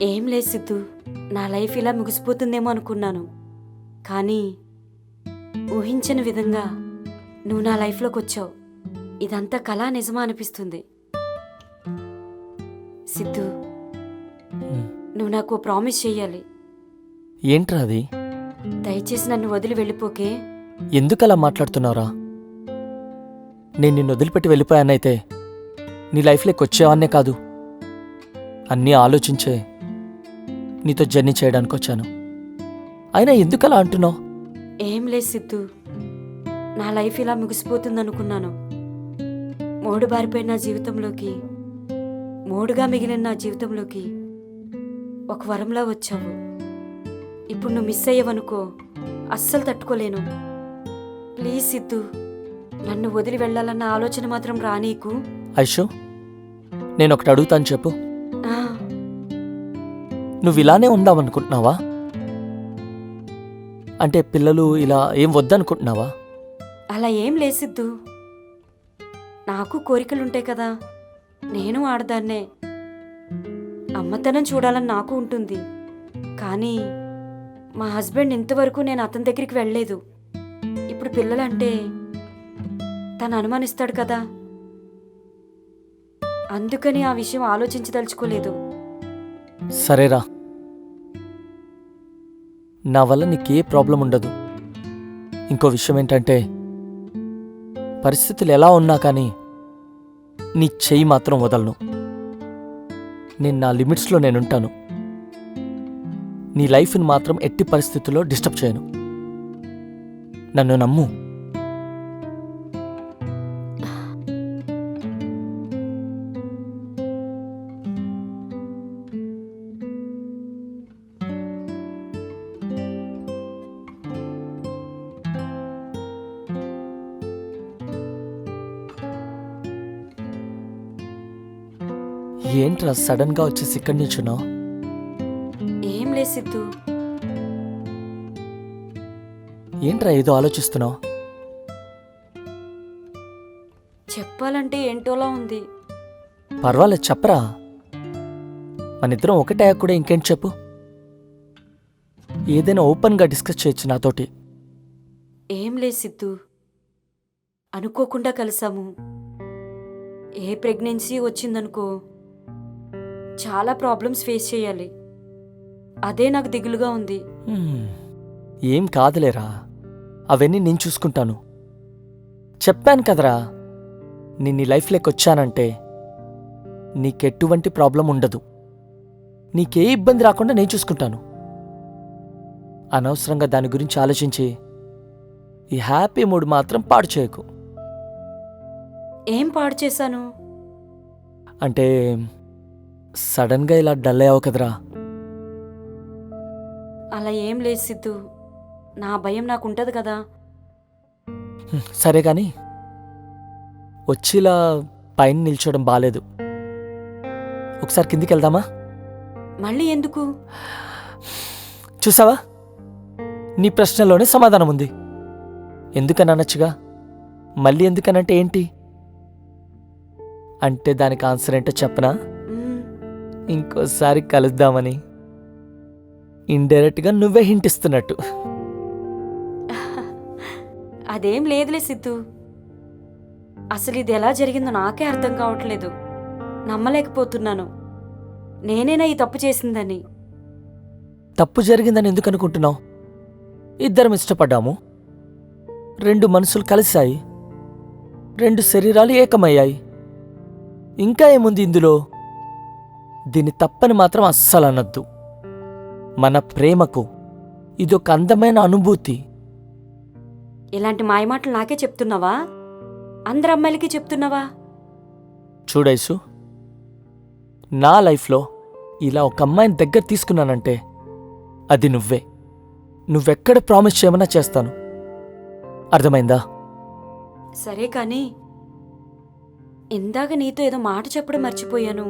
ఏం లేదు సిద్ధు, నా లైఫ్ ఇలా ముగిసిపోతుందేమో అనుకున్నాను. కానీ ఊహించని విధంగా నువ్వు నా లైఫ్లోకి వచ్చావు. ఇదంతా కళా నిజమా అనిపిస్తుంది. సిద్ధు, నువ్వు నాకు ఓ ప్రామిస్ చెయ్యాలి. ఏంట్రా అది? దయచేసి నన్ను వదిలి వెళ్ళిపోకే. ఎందుకలా మాట్లాడుతున్నావురా? నేను నిన్ను వదిలిపెట్టి వెళ్ళిపోయానైతే నీ లైఫ్లోకి వచ్చేవాన్నే కాదు, అన్నీ ఆలోచించే నీతో జర్నీ చేయడానికి వచ్చాను. అయినా ఎందుకలా అంటున్నావు? ఏం లేదు సిద్ధు, నా లైఫ్ ఇలా ముగిసిపోతుందనుకున్నాను. మోడు బారిపోయిన నా జీవితంలోకి, మోడుగా మిగిలిన నా జీవితంలోకి ఒక వరంలా వచ్చావు. ఇప్పుడు నువ్వు మిస్ అయ్యావనుకో, అస్సలు తట్టుకోలేను. ప్లీజ్ సిద్ధు, నన్ను వదిలి వెళ్ళాలన్న ఆలోచన మాత్రం రానీకు. ఐషు, నేను ఒకటి అడుగుతాను, చెప్పు. ఆ, నువ్వు ఇలానే ఉందామనుకుంటున్నావా? అంటే పిల్లలు ఇలా ఏం వద్దనుకుంటున్నావా? అలా ఏం లేదు సిద్ధు, నాకు కోరికలుంటాయి కదా. నేను ఆడదాన్నే, అమ్మతనం చూడాలని నాకు ఉంటుంది. కానీ మా హస్బెండ్ ఇంతవరకు నేను అతని దగ్గరికి వెళ్ళలేదు. ఇప్పుడు పిల్లలంటే తను అనుమానిస్తాడు కదా, అందుకని ఆ విషయం ఆలోచించదలుచుకోలేదు. సరేరా, నా వల్ల నీకే ప్రాబ్లం ఉండదు. ఇంకో విషయం ఏంటంటే, పరిస్థితులు ఎలా ఉన్నా కానీ నీ చెయ్యి మాత్రం వదలను. నేను నా లిమిట్స్లో నేనుంటాను. నీ లైఫ్ని మాత్రం ఎట్టి పరిస్థితుల్లో డిస్టర్బ్ చేయను. నన్ను నమ్ము. ఏంట్రా సడన్గా వచ్చేసి ఇక్కడి నుంచున్నావు? ఏం లేదు సిద్ధు, ఏంట్రా ఏదో ఆలోచిస్తున్నావు? చెప్పాలంటే ఏంటోలా ఉంది. పర్వాలేదు, చెప్పరా. మనిద్దరం ఒకటే కూడా ఇంకేంటి చెప్పు. ఏదైనా ఓపెన్గా డిస్కస్ చేయొచ్చు నాతోటి. ఏం లేదు సిద్ధు, అనుకోకుండా కలిసాము. ఏ ప్రెగ్నెన్సీ వచ్చిందనుకో చాలా ప్రాబ్లమ్స్ ఫేస్ చేయాలి. అదే నాకు దిగులుగా ఉంది. ఏం కాదులేరా, అవన్నీ నేను చూసుకుంటాను. చెప్పాను కదరా, నేను నీ లైఫ్లోకి వచ్చానంటే నీకెటువంటి ప్రాబ్లం ఉండదు. నీకే ఇబ్బంది రాకుండా నేను చూసుకుంటాను. అనవసరంగా దాని గురించి ఆలోచించి ఈ హ్యాపీ మూడ్ మాత్రం పాడు చేయకు. ఏం పాడు చేశాను? అంటే సడన్గా ఇలా డల్ అయ్యావు కదరా. అలా ఏం లేదు సిద్ధు, నా భయం నాకుంటది కదా. సరే కానీ వచ్చిలా పైన నిల్చోవడం బాలేదు. ఒకసారి కిందికి వెళ్దామా? మళ్ళీ ఎందుకు? చూసావా, నీ ప్రశ్నలోనే సమాధానం ఉంది. ఎందుకని అనొచ్చుగా. మళ్ళీ ఎందుకనంటే ఏంటి? అంటే దానికి ఆన్సర్ ఏంటో చెప్పనా? మ్మ్, ఇంకోసారి కలుద్దామని ఇండైరెక్ట్గా నువ్వే హింట్ ఇస్తున్నట్టు. అదేం లేదులే సిద్ధు. అసలు ఇది ఎలా జరిగిందో నాకే అర్థం కావట్లేదు. నమ్మలేకపోతున్నాను నేనేనా ఈ తప్పు చేసిందని. తప్పు జరిగిందని ఎందుకు అనుకుంటున్నావు? ఇద్దరం ఇష్టపడ్డాము, 2 మనసులు కలిశాయి, 2 శరీరాలు ఏకమయ్యాయి. ఇంకా ఏముంది ఇందులో? దీన్ని తప్పని మాత్రం అస్సలు అనొద్దు. మన ప్రేమకు ఇదొక అందమైన అనుభూతి. ఇలాంటి మాయమాటలు నాకే చెప్తున్నావా? అందరు అమ్మాయిలకి చెప్తున్నావా? చూడైసు, నా లైఫ్లో ఇలా ఒక అమ్మాయిని దగ్గర తీసుకున్నానంటే అది నువ్వే. నువ్వెక్కడ ప్రామిస్ చేయమన్నా చేస్తాను. అర్థమైందా? సరే కానీ ఇందాక నీతో ఏదో మాట చెప్పడం మర్చిపోయాను.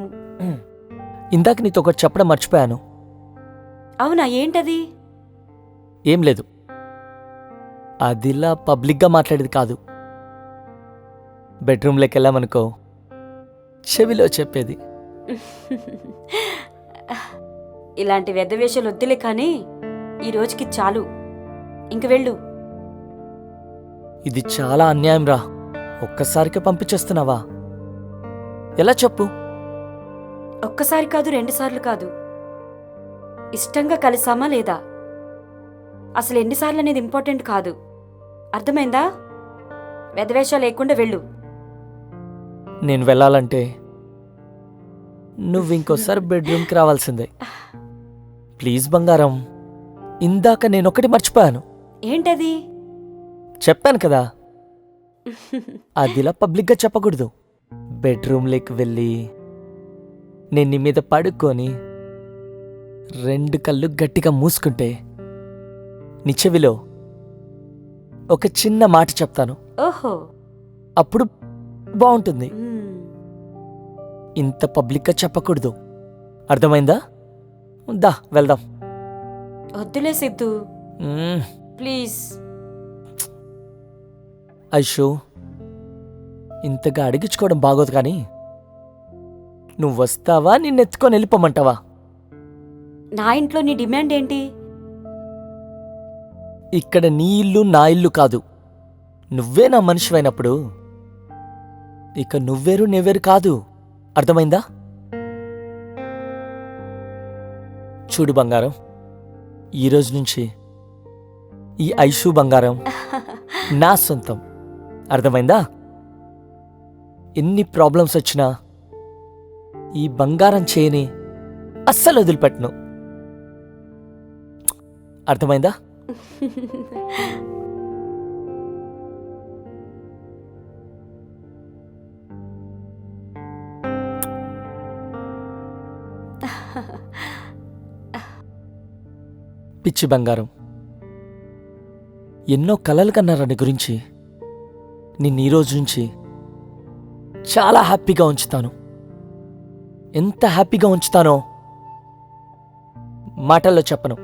ఇందాక నీతో ఒకటి చెప్పడం మర్చిపోయాను. అవునా, ఏంటది? ఏం లేదు, అదిలా పబ్లిక్గా మాట్లాడేది కాదు. బెడ్రూమ్లోకి వెళ్ళామనుకో చెవిలో చెప్పేది. ఇలాంటి వెధవేషాలు వద్దులే కానీ ఈ రోజుకి చాలు. ఇంక వెళ్ళు. ఇది చాలా అన్యాయం రా. ఒక్కసారికే పంపించేస్తున్నావా? ఎలా చెప్పు? ఒక్కసారి కాదు, 2 సార్లు కాదు. ఇష్టంగా కలిసామా లేదా, అసలు ఎన్నిసార్లు అనేది ఇంపార్టెంట్ కాదు. అర్థమైందా? వెధవేషాలు లేకుండా వెళ్ళు. నేను వెళ్ళాలంటే నువ్వు ఇంకోసారి బెడ్రూమ్కి రావాల్సిందే. ప్లీజ్ బంగారం. ఇందాక నేనొకటి మర్చిపోయాను. ఏంటది? చెప్పాను కదా, అదిలా పబ్లిక్గా చెప్పకూడదు. బెడ్రూమ్లోకి వెళ్ళి నేను నీ మీద పడుకొని 2 కళ్ళు గట్టిగా మూసుకుంటే నీ చెవిలో ఒక చిన్న మాట చెప్తాను. ఓహో. అప్పుడు బాగుంటుంది. మ్మ్. ఇంత పబ్లిక్గా చెప్పకూడదు. అర్థమైందా? దా వెళ్దాం. వద్దులే సిద్ధు, మ్మ్. ప్లీజ్. ఐషు, ఇంతగా అడిగించుకోవడం బాగోదు కానీ నువ్వు వస్తావా, నిన్నెత్తుకొని వెళ్ళిపోమంటావా? నా ఇంట్లో నీ డిమాండ్ ఏంటి? ఇక్కడ నీ ఇల్లు నా ఇల్లు కాదు. నువ్వే నా మనిషివైనప్పుడు ఇక నువ్వేరు నేవేరు కాదు. అర్థమైందా? చూడు బంగారం, ఈరోజు నుంచి ఈ ఐషు బంగారం నా సొంతం. అర్థమైందా? ఎన్ని ప్రాబ్లమ్స్ వచ్చినా ఈ బంగారం చేయని అస్సలు వదిలిపెట్టను. అర్థమైందా? పిచ్చి బంగారం, ఎన్నో కలలు కన్నారా నీ గురించి. నిన్ను ఈ రోజు నుంచి చాలా హ్యాపీగా ఉంచుతాను. ఎంత హ్యాపీగా ఉంచుతానో మాటల్లో చెప్పను,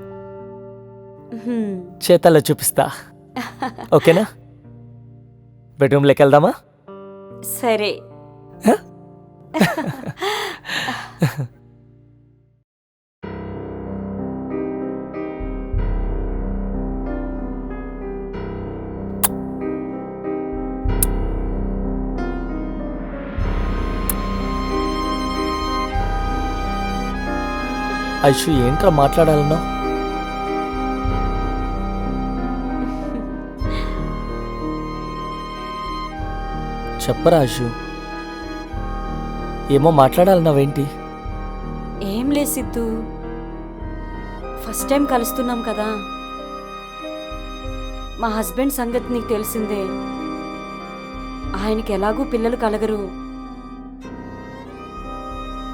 హ్మ్. చేతల్లో చూపిస్తా. ఓకేనా? బెడ్రూమ్లోకి వెళ్దామా? సరే. ఐషు, ఏంట్రా మాట్లాడాలన్నా? చెప్పరా ఐషు, ఏమో మాట్లాడాలన్నావేంటి? ఏం లే సిద్ధు, ఫస్ట్ టైం కలుస్తున్నాం కదా. మా హస్బెండ్ సంగతి నీకు తెలిసిందే. ఆయనకి ఎలాగూ పిల్లలు కలగరు.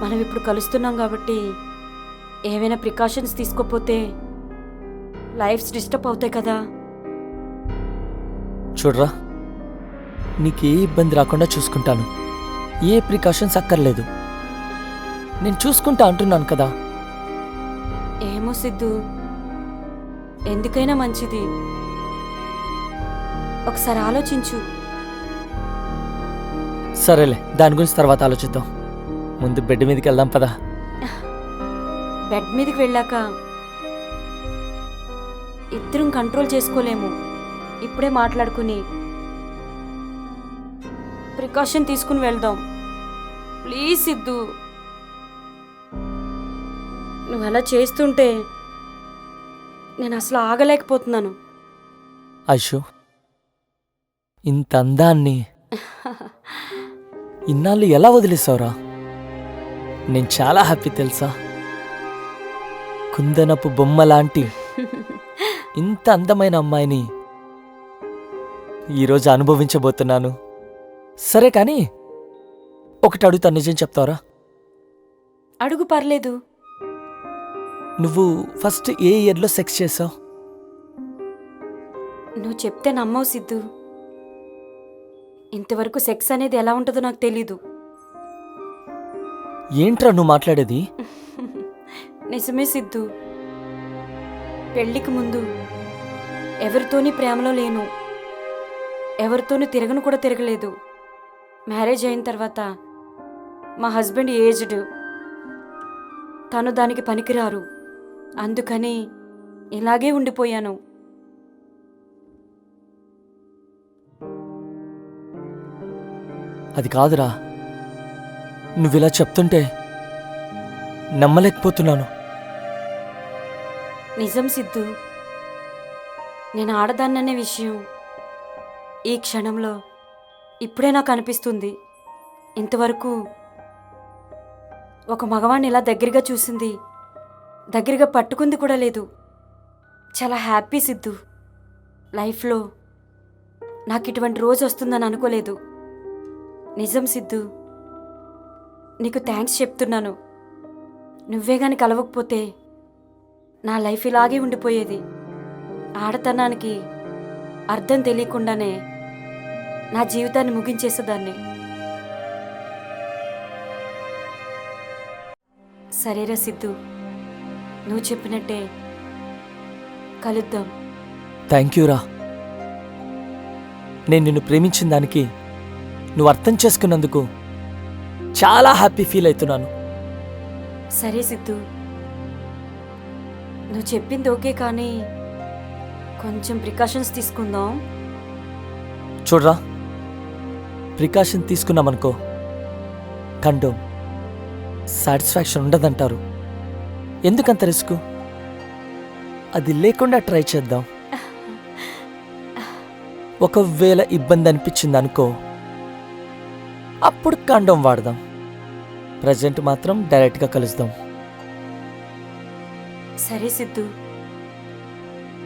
మనం ఇప్పుడు కలుస్తున్నాం కాబట్టి ఏవైనా ప్రికాషన్స్ తీసుకోపోతే లైఫ్స్ డిస్టర్బ్ అవుతాయి కదా. చూడరా, నీకే ఇబ్బంది రాకుండా చూసుకుంటాను. ఏ ప్రికాషన్స్ అక్కర్లేదు. నేను చూసుకుంటా అంటున్నాను కదా. ఏమో సిద్ధు, ఎందుకైనా మంచిది. ఒకసారి ఆలోచించు. సరేలే, దాని గురించి తర్వాత ఆలోచిద్దాం. ముందు బెడ్ మీదకి వెళ్దాం పదా. బెడ్ మీదకి వెళ్ళాక ఇద్దరం కంట్రోల్ చేసుకోలేము. ఇప్పుడే మాట్లాడుకుని ప్రికాషన్ తీసుకుని వెళ్దాం. ప్లీజ్ సిద్ధు, నువ్వు అలా చేస్తుంటే నేను అసలు ఆగలేకపోతున్నాను. ఐషు, ఇంత అందాన్ని ఇన్నాళ్ళు ఎలా వదిలేసావురా? నేను చాలా హ్యాపీ తెలుసా. కుందనపు బొమ్మ లాంటి ఇంత అందమైన అమ్మాయిని ఈరోజు అనుభవించబోతున్నాను. సరే కానీ ఒకటి అడుగుతా, నిజం చెప్తావరా? అడుగు, పర్లేదు. నువ్వు ఫస్ట్ ఏ ఇయర్లో సెక్స్ చేసావు? నువ్వు చెప్తే నమ్మవు సిద్ధు. ఇంతవరకు సెక్స్ అనేది ఎలా ఉంటుందో నాకు తెలీదు. ఏంట్రా నువ్వు మాట్లాడేది? నిజమే సిద్ధు, పెళ్ళికి ముందు ఎవరితోని ప్రేమలో లేను, ఎవరితోనూ తిరగను కూడా తిరగలేదు. మ్యారేజ్ అయిన తర్వాత మా హస్బెండ్ ఏజ్డ్, తను దానికి పనికిరారు. అందుకని ఇలాగే ఉండిపోయాను. అది కాదురా, నువ్విలా చెప్తుంటే నమ్మలేకపోతున్నాను. నిజం సిద్ధు, నేను ఆడదాన్ననే విషయం ఈ క్షణంలో ఇప్పుడే నాకు అనిపిస్తుంది. ఇంతవరకు ఒక మగవాణ్ణి ఇలా దగ్గరగా చూసింది, దగ్గరగా పట్టుకుంది కూడా లేదు. చాలా హ్యాపీ సిద్ధు. లైఫ్లో నాకు ఇటువంటి రోజు వస్తుందని అనుకోలేదు. నిజం సిద్ధు, నీకు థ్యాంక్స్ చెప్తున్నాను. నువ్వే గాని కలవకపోతే నా లైఫ్ ఇలాగే ఉండిపోయేది. ఆడతనానికి అర్థం తెలియకుండానే నా జీవితాన్ని ముగించేసేదాన్ని. సరేరా సిద్ధు, నువ్వు చెప్పినట్టే కలుద్దాం. థ్యాంక్ యూ రా. నేను నిన్ను ప్రేమించిన దానికి నువ్వు అర్థం చేసుకున్నందుకు చాలా హ్యాపీ ఫీల్ అవుతున్నాను. సరే సిద్ధు, నువ్వు చెప్పింది ఓకే, కానీ కొంచెం ప్రికాషన్స్ తీసుకుందాం. చూడరా, ప్రికాషన్ తీసుకున్నామనుకో కండోమ్ సాటిస్ఫాక్షన్ ఉండదంటారు. ఎందుకంత రిస్క్? అది లేకుండా ట్రై చేద్దాం. ఒకవేళ ఇబ్బంది అనిపించింది అనుకో, అప్పుడు కండోమ్ వాడదాం. ప్రజెంట్ మాత్రం డైరెక్ట్గా కలుద్దాం. సరే సిద్ధు,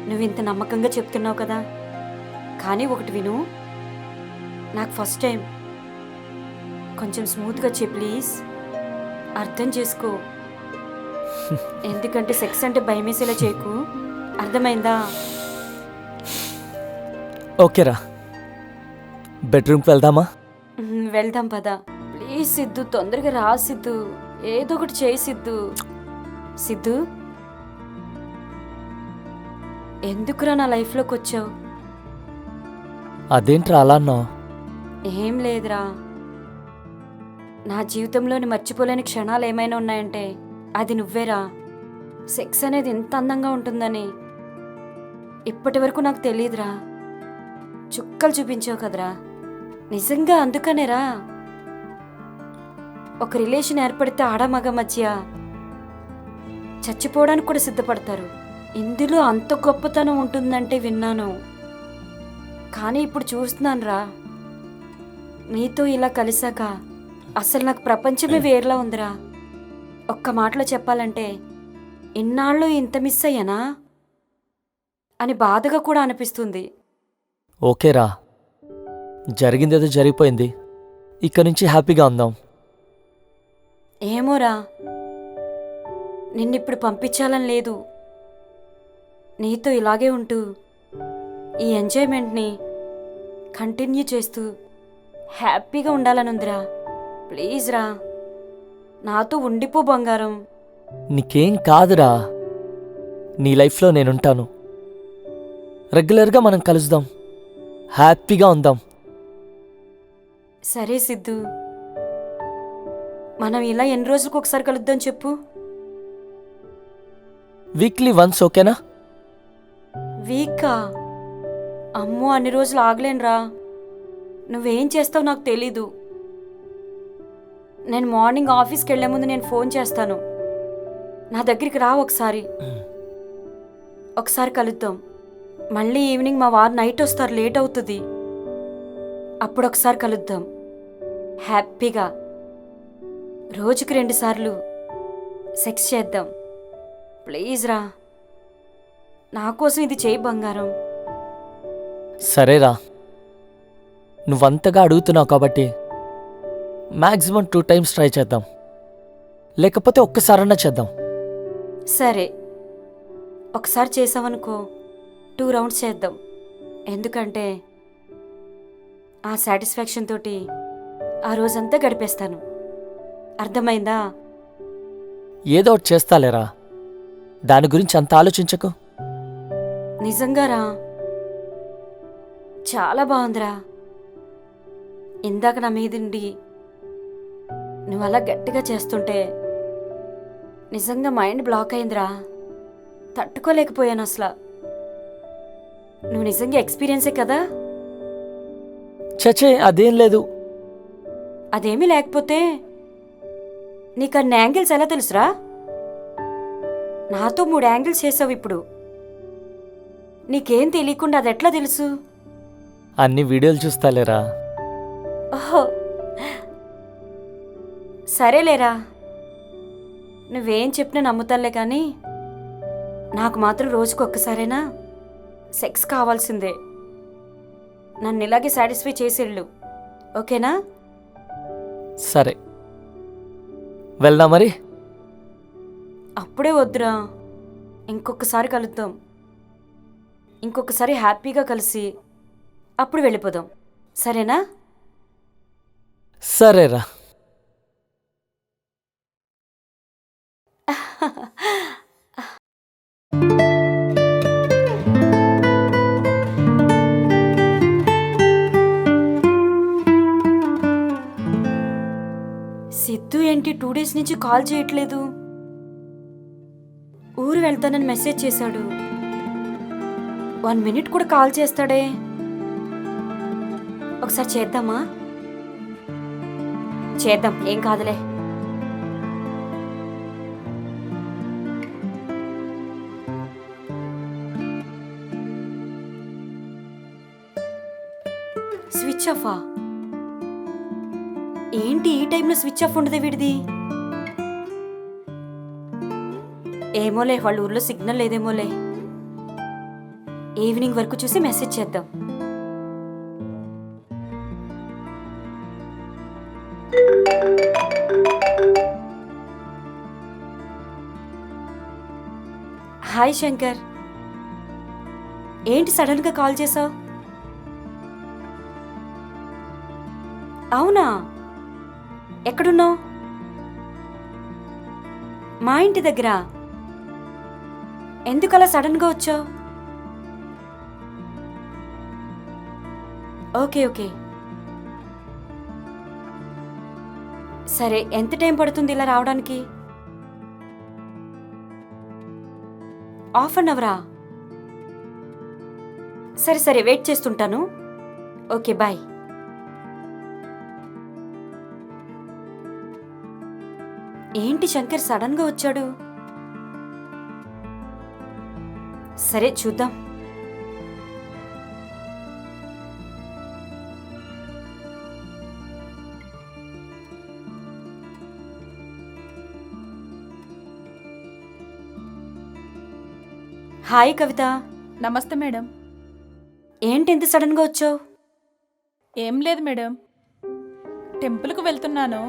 నువ్వు ఇంత నమ్మకంగా చెప్తున్నావు కదా, కానీ ఒకటి విను. నాకు ఫస్ట్ టైం, కొంచెం స్మూత్గా చెప్పు ప్లీజ్. అర్థం చేసుకో. ఎందుకంటే సెక్స్ అంటే భయమేసేలా చేయకు, అర్థమైందా? ఓకేరా, బెడ్రూమ్కి వెళ్దామా? వెళ్దాం పదా. ప్లీజ్ సిద్ధు, తొందరగా రా సిద్ధు, ఏదో ఒకటి చేయి సిద్ధు. సిద్ధు, ఎందుకురా నా లైఫ్లోకి వచ్చావు? అదేంట్రా అలా అన్నావు? ఏం లేదురా, నా జీవితంలోని మర్చిపోలేని క్షణాలు ఏమైనా ఉన్నాయంటే అది నువ్వేరా. సెక్స్ అనేది ఎంత అందంగా ఉంటుందని ఇప్పటి వరకు నాకు తెలియదురా. చుక్కలు చూపించావు కదరా, నిజంగా అందుకనేరా ఒక రిలేషన్ ఏర్పడితే ఆడమగ మధ్య చచ్చిపోవడానికి కూడా సిద్ధపడతారు. ఇందులో అంత గొప్పతనం ఉంటుందంటే విన్నాను, కానీ ఇప్పుడు చూస్తున్నాను రా. నీతో ఇలా కలిసాక అసలు నాకు ప్రపంచమే వేరేలా ఉందిరా. ఒక్క మాటలో చెప్పాలంటే ఇన్నాళ్ళు ఇంత మిస్ అయ్యానా అని బాధగా కూడా అనిపిస్తుంది. ఓకేరా, జరిగిందేదో జరిగిపోయింది. ఇక్కడి నుంచి హ్యాపీగా ఉందాం. ఏమోరా, నిన్నిప్పుడు పంపించాలని లేదు. నీతో ఇలాగే ఉంటూ ఈ ఎంజాయ్మెంట్ని కంటిన్యూ చేస్తూ హ్యాపీగా ఉండాలని ఉందిరా. ప్లీజ్ రా, నాతో ఉండిపో బంగారం. నీకేం కాదురా, నీ లైఫ్లో నేనుంటాను. రెగ్యులర్గా మనం కలుద్దాం, హ్యాపీగా ఉందాం. సరే సిద్ధు, మనం ఇలా ఎన్ని రోజులకు ఒకసారి కలుద్దాం చెప్పు? వీక్లీ వన్స్, ఓకేనా? వీకా? అమ్మో, అన్ని రోజులు ఆగలేనురా. నువ్వేం చేస్తావు నాకు తెలీదు. నేను మార్నింగ్ ఆఫీస్కి వెళ్లే ముందు నేను ఫోన్ చేస్తాను. నా దగ్గరికి రా ఒకసారి కలుద్దాం. మళ్ళీ ఈవినింగ్ మా వారు నైట్ వస్తారు, లేట్ అవుతుంది. అప్పుడు ఒకసారి కలుద్దాం హ్యాపీగా. రోజుకి 2 సార్లు సెక్స్ చేద్దాం. ప్లీజ్ రా, నా కోసం ఇది చేయి బంగారం. సరేరా, నువ్వంతగా అడుగుతున్నావు కాబట్టి మ్యాక్సిమం 2 times ట్రై చేద్దాం, లేకపోతే ఒక్కసారన్నా చేద్దాం. సరే, ఒకసారి చేసావనుకో 2 rounds చేద్దాం. ఎందుకంటే ఆ సాటిస్ఫాక్షన్ తోటి ఆ రోజంతా గడిపేస్తాను. అర్థమైందా? ఏదో ఒకటి చేస్తాలేరా, దాని గురించి అంత ఆలోచించకు. నిజంగా రా, చాలా బాగుందిరా. ఇందాక నా మీదుండి నువ్వు అలా గట్టిగా చేస్తుంటే నిజంగా మైండ్ బ్లాక్ అయిందిరా. తట్టుకోలేకపోయాను అసలు. నువ్వు నిజంగా ఎక్స్పీరియన్సే కదా? చచ్చే అదేం లేదు. అదేమీ లేకపోతే నీకు అన్ని యాంగిల్స్ ఎలా తెలుసురా? నాతో 3 యాంగిల్స్ చేసావు ఇప్పుడు. నీకేం తెలియకుండా అది ఎట్లా తెలుసు? అన్ని వీడియోలు చూస్తాలేరా. ఓహో, సరేలేరా. నువ్వేం చెప్పినా నమ్ముతానులే, కానీ నాకు మాత్రం రోజుకు ఒక్కసారైనా సెక్స్ కావాల్సిందే. నన్ను ఇలాగే సాటిస్ఫై చేసేళ్ళు, ఓకేనా? సరే వెళ్దాం మరి. అప్పుడే వద్దురా, ఇంకొకసారి కలుద్దాం. ఇంకొకసారి హ్యాపీగా కలిసి అప్పుడు వెళ్ళిపోదాం, సరేనా? సరేరా. సిద్ధు ఏంటి 2 డేస్ నుంచి కాల్ చేయట్లేదు? ఊరు వెళ్తానని మెసేజ్ చేశాడు. 1 మినిట్ కూడా కాల్ చేస్తాడే? ఒకసారి చేద్దామా? చేద్దాం, ఏం కాదులే. స్విచ్ ఆఫా? ఏంటి ఈ టైంలో స్విచ్ ఆఫ్ ఉండదు వీడిది? ఏమోలే, వాళ్ళ ఊర్లో సిగ్నల్ లేదేమోలే. ఈవినింగ్ వరకు చూసి మెసేజ్ చేద్దాం. హాయ్ శంకర్, ఏంటి సడన్గా కాల్ చేసావు? అవునా, ఎక్కడున్నావు? మా ఇంటి దగ్గర. ఎందుకలా సడన్గా వచ్చావు? ఓకే ఓకే, సరే. ఎంత టైం పడుతుంది ఇలా రావడానికి? ½ అన్ అవరా? సరే సరే, వెయిట్ చేస్తుంటాను. Okay, bye. ఏంటి శంకర్ సడన్గా వచ్చాడు? సరే చూద్దాం. హాయ్ కవిత. నమస్తే మేడం. ఏంటి ఇంత సడన్గా వచ్చావు? ఏం లేదు మేడం, టెంపుల్కు వెళ్తున్నాను.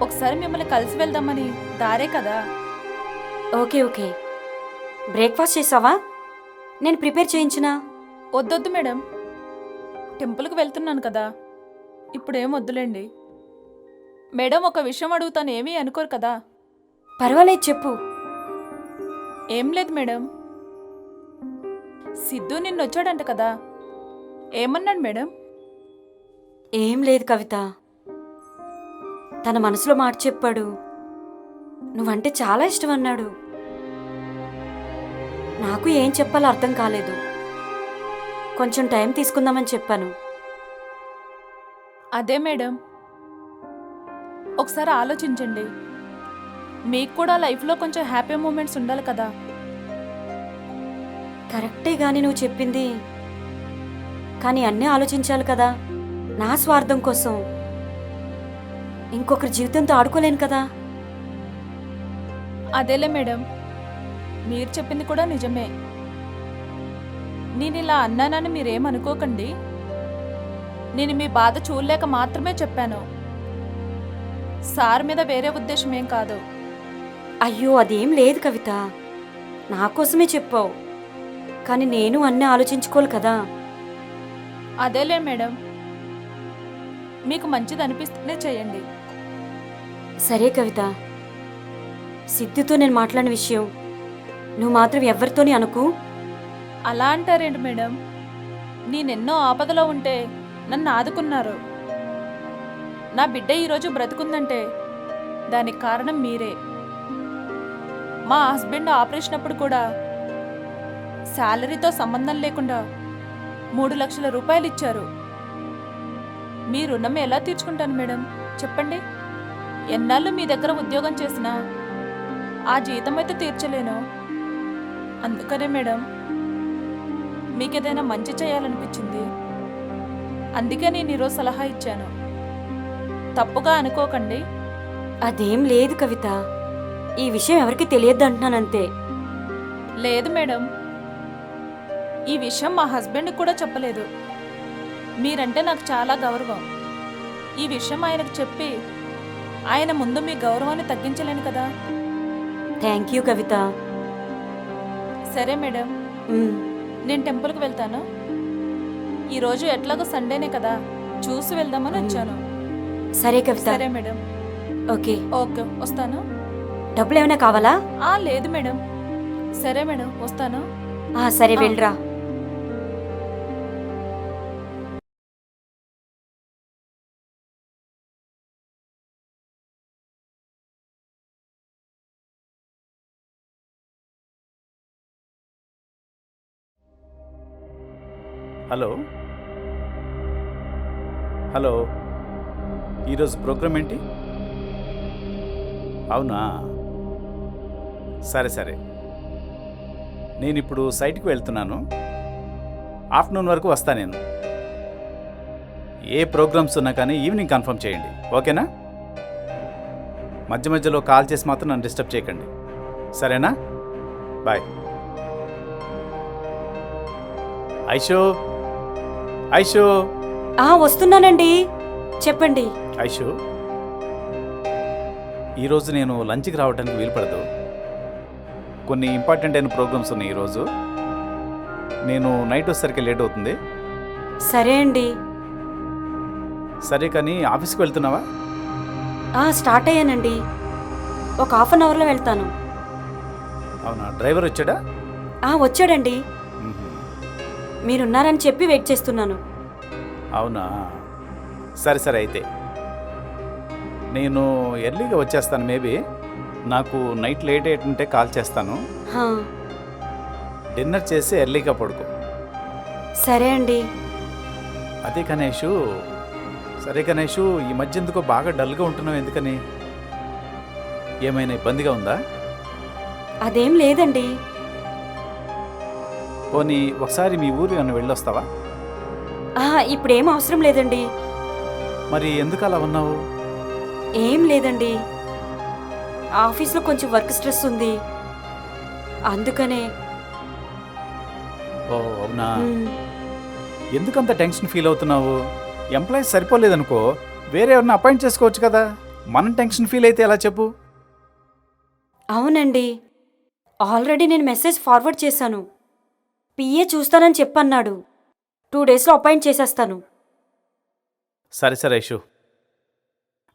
ఒకసారి మిమ్మల్ని కలిసి వెళ్దామని. దారే కదా. ఓకే ఓకే, బ్రేక్ఫాస్ట్ చేసావా? నేను ప్రిపేర్ చేయించినా? వద్దొద్దు మేడం, టెంపుల్కి వెళ్తున్నాను కదా, ఇప్పుడేం వద్దులేండి. మేడం, ఒక విషయం అడుగుతాను, ఏమీ అనుకోరు కదా? పర్వాలేదు, చెప్పు. ఏం లేదు మేడం, సిద్ధు నిన్నొచ్చాడంట కదా, ఏమన్నాడు మేడం? ఏం లేదు కవిత, తన మనసులో మాట చెప్పాడు. నువ్వంటే చాలా ఇష్టం అన్నాడు. నాకు ఏం చెప్పాలో అర్థం కాలేదు. కొంచెం టైం తీసుకుందామని చెప్పాను. అదే మేడం, ఒకసారి ఆలోచించండి. మీకు కూడా లైఫ్లో కొంచెం హ్యాపీ మూమెంట్స్ ఉండాలి కదా. కరెక్టే గాని నువ్వు చెప్పింది, కానీ అన్నీ ఆలోచించాలి కదా. నా స్వార్థం కోసం ఇంకొకరి జీవితంతో ఆడుకోలేను కదా. అదేలే మేడం, మీరు చెప్పింది కూడా నిజమే. నేను ఇలా అన్నానని మీరేమనుకోకండి. నేను మీ బాధ చూడలేక మాత్రమే చెప్పాను. సార్ మీద వేరే ఉద్దేశం ఏం కాదు. అయ్యో, అదేం లేదు కవిత, నా కోసమే చెప్పావు. కానీ నేను అన్నీ ఆలోచించుకోవాలి కదా. అదేలే మేడం, మీకు మంచిది అనిపిస్తేనే చేయండి. సరే కవిత, సిద్ధుతో నేను మాట్లాడిన విషయం నువ్వు మాత్రం ఎవరితోని అనుకు. అలా అంటారేంటి మేడం? నేనెన్నో ఆపదలో ఉంటే నన్ను ఆదుకున్నారు. నా బిడ్డ ఈరోజు బ్రతుకుందంటే దానికి కారణం మీరే. మా హస్బెండ్ ఆపరేషన్ అప్పుడు కూడా శాలరీతో సంబంధం లేకుండా 3 లక్షల రూపాయలు ఇచ్చారు. మీ రుణం ఎలా తీర్చుకుంటాను మేడం చెప్పండి? ఎన్నాళ్ళు మీ దగ్గర ఉద్యోగం చేసినా ఆ జీతం అయితే తీర్చలేను. అందుకనే మేడం మీకేదైనా మంచి చేయాలనిపించింది. అందుకే నేను ఈరోజు సలహా ఇచ్చాను. తప్పుగా అనుకోకండి. అదేం లేదు కవిత, ఈ విషయం ఎవరికి తెలియద్దు అంటున్నానంతే. లేదు మేడం, ఈ విషయం మా హస్బెండ్కి కూడా చెప్పలేదు. మీరంటే నాకు చాలా గౌరవం. ఈ విషయం ఆయనకు చెప్పి ఆయన ముందు మీ గౌరవాన్ని తగ్గించలేను కదా. థ్యాంక్ యూ కవిత. సరే మేడం, ఉమ్, నేను టెంపుల్కి వెళ్తాను. ఈరోజు ఎట్లాగో సండేనే కదా, చూసి వెళ్దామని వచ్చాను. సరే కవిత. సరే మేడం. ఓకే. ఓకే, వస్తాను. డబ్బులు ఏమైనా కావాలా? లేదు మేడం. సరే మేడం, వస్తాను. సరే వెళ్ళరా. హలో హలో, ఈరోజు ప్రోగ్రామ్ ఏంటి? అవునా, సరే సరే. నేను ఇప్పుడు సైట్కి వెళ్తున్నాను. ఆఫ్టర్నూన్ వరకు వస్తా నేను. ఏ ప్రోగ్రామ్స్ ఉన్నా కానీ ఈవినింగ్ కన్ఫర్మ్ చేయండి, ఓకేనా? మధ్య మధ్యలో కాల్ చేసి మాత్రం నన్ను డిస్టర్బ్ చేయకండి, సరేనా? బాయ్. IShow IShow. వస్తున్నానండి, చెప్పండి. ఐషు, ఈరోజు నేను లంచ్కి రావడానికి వీలు పడదు. కొన్ని ఇంపార్టెంట్ అయిన ప్రోగ్రామ్స్ ఉన్నాయి ఈరోజు. నేను నైట్ వచ్చేసరికి లేట్ అవుతుంది. సరే అండి. సరే, కానీ ఆఫీస్కి వెళ్తున్నావా? స్టార్ట్ అయ్యానండి. ఒక హాఫ్ అన్ అవర్లో వెళ్తాను. అవునా, డ్రైవర్ వచ్చాడా? వచ్చాడండి. మ్మ్. మీరున్నారని చెప్పి వెయిట్ చేస్తున్నాను. అవునా, సరే సరే. అయితే నేను ఎర్లీగా వచ్చేస్తాను. మేబీ నాకు నైట్ లేట్ అయ్యేటుంటే కాల్ చేస్తాను. డిన్నర్ చేసి ఎర్లీగా పడుకో. సరే అండి. అదే గణేషు. సరే గణేషు, ఈ మధ్య ఎందుకో బాగా డల్గా ఉంటున్నావు, ఎందుకని? ఏమైనా ఇబ్బందిగా ఉందా? అదేం లేదండి. పోనీ ఒకసారి మీ ఊరు ఏమైనా వెళ్ళొస్తావా? ఇప్పుడేం అవసరం లేదండి. మరి ఎందుకు అలా ఉన్నావు? ఏం లేదండి, ఆఫీస్లో కొంచెం వర్క్ స్ట్రెస్ ఉంది, అందుకనే. ఓ అవునా, ఎందుకంత టెన్షన్ ఫీల్ అవుతున్నావు? ఎంప్లాయీస్ సరిపోలేదనుకో, వేరే ఎవరిని అపాయింట్ చేసుకోవచ్చు కదా. మనం టెన్షన్ ఫీల్ అయితే ఎలా చెప్పు? అవునండి, ఆల్రెడీ నేను మెసేజ్ ఫార్వర్డ్ చేశాను. పిఏ చూస్తానని చెప్పన్నాడు. 2 డేస్లో అపాయింట్ చేసేస్తాను. సరే సరే ఐషు,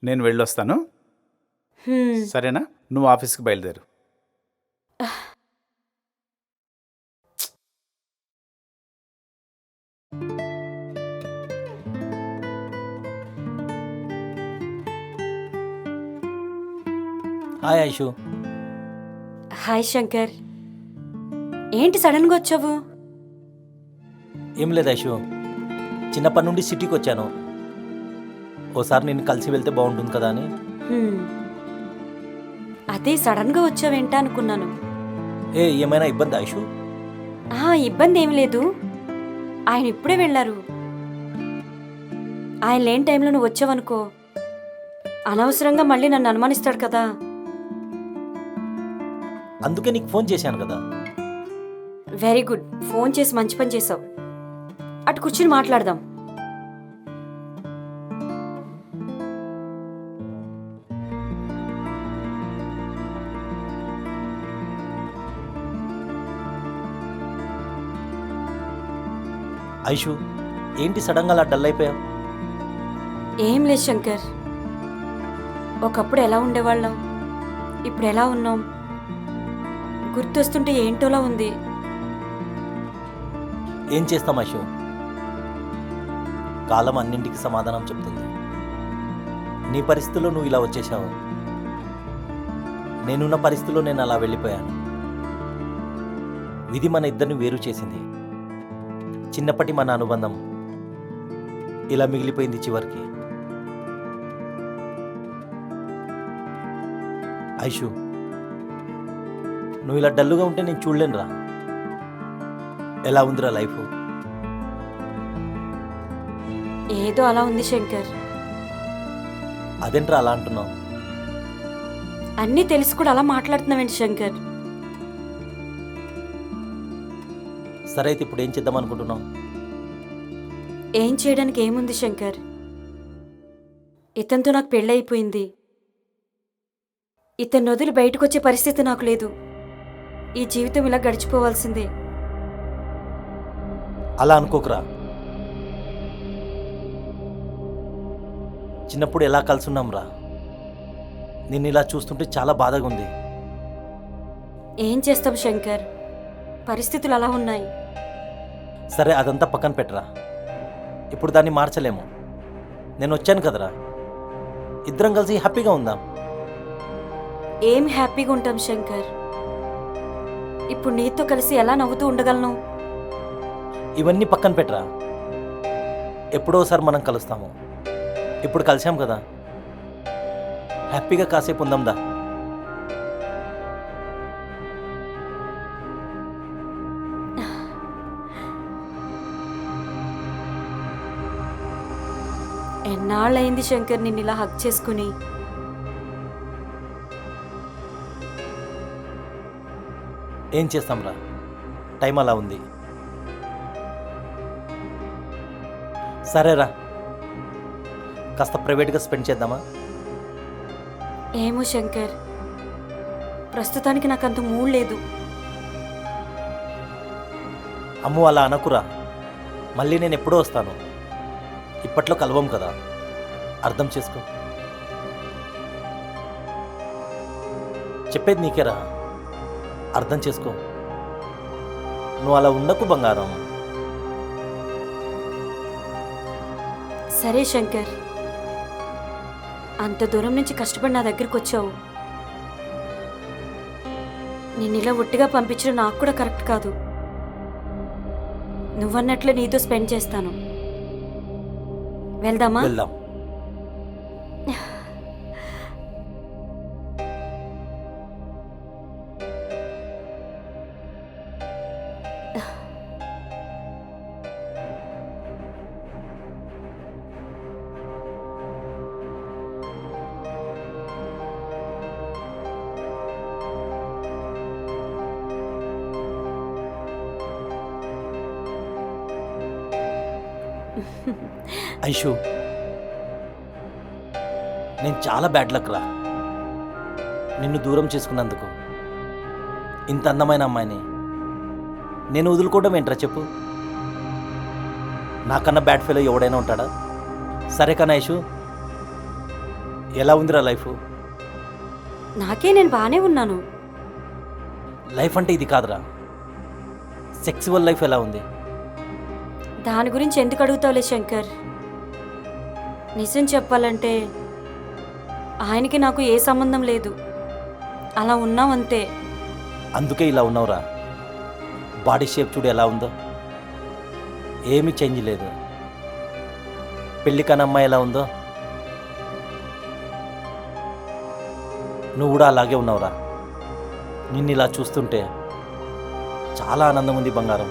నేను వెళ్ళొస్తాను. సరేనా? నువ్వు ఆఫీస్కి బయలుదేరు. హాయ్ ఐషు. హాయ్ శంకర్, ఏంటి సడన్గా వచ్చావు? ఏం లేదు ఐషు, చిన్నప్పటి నుండి సిటీకి వచ్చాను. ఓసారి నేను కలిసి వెళ్తే బాగుంటుంది కదా అని. అదే సడన్గా వచ్చావేంటా అనుకున్నాను. ఏమైనా ఇబ్బంది ఐషు? ఇబ్బంది ఏం లేదు, ఆయన ఇప్పుడే వెళ్ళారు. ఆయన లేని టైంలో నువ్వు వచ్చావనుకో, అనవసరంగా మళ్ళీ నన్ను అనుమానిస్తాడు కదా. అందుకే నీకు ఫోన్ చేశాను కదా. వెరీ గుడ్, ఫోన్ చేసి మంచి పని చేసావు. అటు కూర్చుని మాట్లాడదాం. ఐషు, ఏంటి సడన్గా అలా డల్ అయిపోయావు? ఏం లేదు శంకర్, ఒకప్పుడు ఎలా ఉండేవాళ్ళం, ఇప్పుడు ఎలా ఉన్నాం, గుర్తొస్తుంటే ఏంటోలా ఉంది. ఏం చేస్తాం ఐషు, కాలం అన్నింటికి సమాధానం చెప్తుంది. నీ పరిస్థితుల్లో నువ్వు ఇలా వచ్చేసావు. నేనున్న పరిస్థితిలో నేను అలా వెళ్ళిపోయాను. విధి మన ఇద్దరిని వేరు చేసింది. చిన్నప్పటి మన అనుబంధం ఇలా మిగిలిపోయింది చివరికి. ఐషు, నువ్వు ఇలా డల్లుగా ఉంటే నేను చూడలేనురా. ఎలా ఉందిరా లైఫ్? ఏదో అలా ఉంది శంకర్. అదేంట్రా అలా అంటున్నావు? అన్నీ తెలిసి కూడా అలా మాట్లాడుతున్నావేంటి శంకర్? సరే అయితే ఇప్పుడు ఏం చేద్దాం అనుకుంటున్నావు? ఏం చేయడానికి ఏముంది శంకర్? ఇతనితో నాకు పెళ్ళైపోయింది. ఇతన్ని వదిలి బయటకు వచ్చే పరిస్థితి నాకు లేదు. ఈ జీవితం ఇలా గడిచిపోవాల్సిందే. అలా అనుకోకురా. చిన్నప్పుడు ఎలా కలిసి ఉన్నాంరా. నిన్ను ఇలా చూస్తుంటే చాలా బాధగా ఉంది. ఏం చేస్తాం శంకర్? పరిస్థితులు అలా ఉన్నాయి. సరే అదంతా పక్కన పెట్టరా. ఇప్పుడు దాన్ని మార్చలేము. నేను వచ్చాను కదరా, ఇద్దరం కలిసి హ్యాపీగా ఉందాం. ఏం హ్యాపీగా ఉంటాం శంకర్? ఇప్పుడు నీతో కలిసి ఎలా నవ్వుతూ ఉండగలను? ఇవన్నీ పక్కన పెట్టరా. ఎప్పుడోసారి మనం కలుస్తాము. ఇప్పుడు కలిసాం కదా, హ్యాపీగా కాసేపు ఉందాందా. ఎన్నాళ్ళయింది శంకర్ నిన్ను ఇలా హక్ చేసుకుని. ఏం చేస్తాంరా, టైం అలా ఉంది. సరేరా, కాస్త ప్రైవేట్గా స్పెండ్ చేద్దామా? ఏమో శంకర్, ప్రస్తుతానికి నాకు అంత మూడ్ లేదు. అమ్ము అలా అనకురా. మళ్ళీ నేను ఎప్పుడో వస్తాను. ఇప్పట్లో కలవం కదా, అర్థం చేసుకో. చెప్పేది నీకేరా, అర్థం చేసుకో. నువ్వు అలా ఉండకు బంగారం. సరే శంకర్, అంత దూరం నుంచి కష్టపడి నా దగ్గరికి వచ్చావు. నిన్ను ఇలా ఒట్టిగా పంపించడం నాకు కూడా కరెక్ట్ కాదు. నువ్వన్నట్లు నీతో స్పెండ్ చేస్తాను. వెళ్దామా? వెళ్దాం. ఐషు, నేను చాలా బ్యాడ్ లక్ రా నిన్ను దూరం చేసుకున్నందుకు. ఇంత అందమైన అమ్మాయిని నేను వదులుకోవడం ఏంట్రా చెప్పు? నాకన్నా బ్యాడ్ ఫీల్ ఎవడైనా ఉంటాడా? సరే కానీ ఐషు, ఎలా ఉందిరా లైఫ్? నేను బాగానే ఉన్నాను. లైఫ్ అంటే ఇది కాదురా, సెక్సువల్ లైఫ్ ఎలా ఉంది? దాని గురించి ఎందుకు అడుగుతావులే శంకర్. నిజం చెప్పాలంటే ఆయనకి నాకు ఏ సంబంధం లేదు. అలా ఉన్నాం అంతే. అందుకే ఇలా ఉన్నావురా. బాడీ షేప్ చూడు ఎలా ఉందో, ఏమీ చేంజ్ లేదు. పెళ్ళి కాని అమ్మాయి ఎలా ఉందో, నువ్వు కూడా అలాగే ఉన్నావురా. నిన్ను ఇలా చూస్తుంటే చాలా ఆనందం ఉంది బంగారం.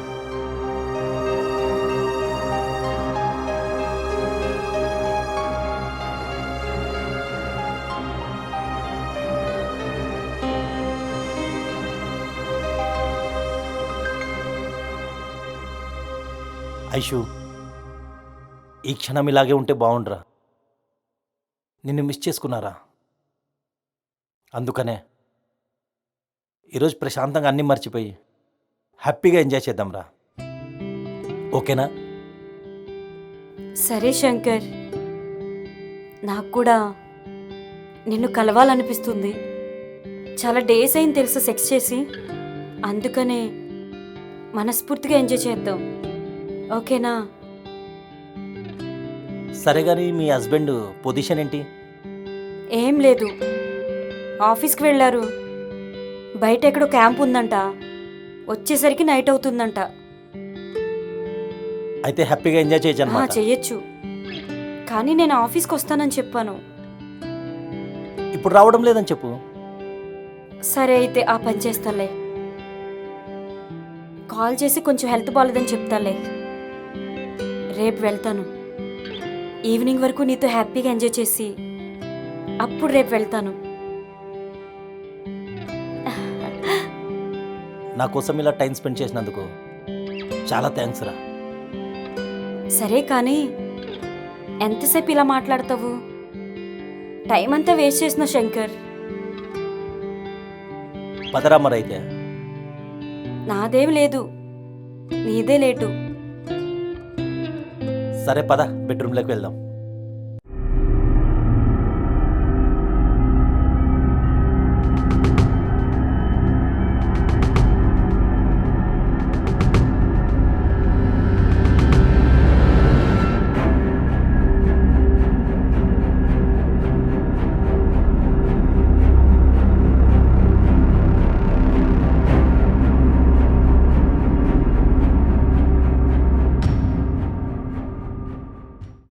ఐషు, ఈ క్షణం ఇలాగే ఉంటే బాగుండ్రా. నిన్ను మిస్ చేసుకున్నారా, అందుకనే ఈరోజు ప్రశాంతంగా అన్నీ మర్చిపోయి హ్యాపీగా ఎంజాయ్ చేద్దాంరా. ఓకేనా? సరే శంకర్, నాకు కూడా నిన్ను కలవాలనిపిస్తుంది. చాలా డేస్ అయింది తెలుసా సెక్స్ చేసి. అందుకనే మనస్ఫూర్తిగా ఎంజాయ్ చేద్దాం. ఓకేనా? సరే కానీ మీ హస్బెండ్ పొజిషన్ ఏంటి? ఏం లేదు, ఆఫీస్కి వెళ్ళారు. బయట ఎక్కడో క్యాంప్ ఉందంట, వచ్చేసరికి నైట్ అవుతుందంట. అయితే హ్యాపీగా ఎంజాయ్ చేయొచ్చు అనమాట. చెయ్యొచ్చు, కానీ నేను ఆఫీస్కి వస్తానని చెప్పాను. ఇప్పుడు రావడం లేదని చెప్పు. సరే అయితే ఆ పని చేస్తాలే. కాల్ చేసి కొంచెం హెల్త్ బాగాలేదని చెప్తాలే. రేపు వెళ్తాను. ఈవినింగ్ వరకు నీతో హ్యాపీగా ఎంజాయ్ చేసి అప్పుడు రేపు వెళ్తాను. నా కోసం ఇలా టైం స్పెండ్ చేసినందుకు చాలా థ్యాంక్స్ రా. సరే కానీ ఎంతసేపు ఇలా మాట్లాడతావు? టైం అంతా వేస్ట్ చేసిన శంకర్. పదరా మరైతే. నాదేం లేదు, నీదే లేటు. సరే పద, బెడ్రూమ్లోకి వెళ్దాం.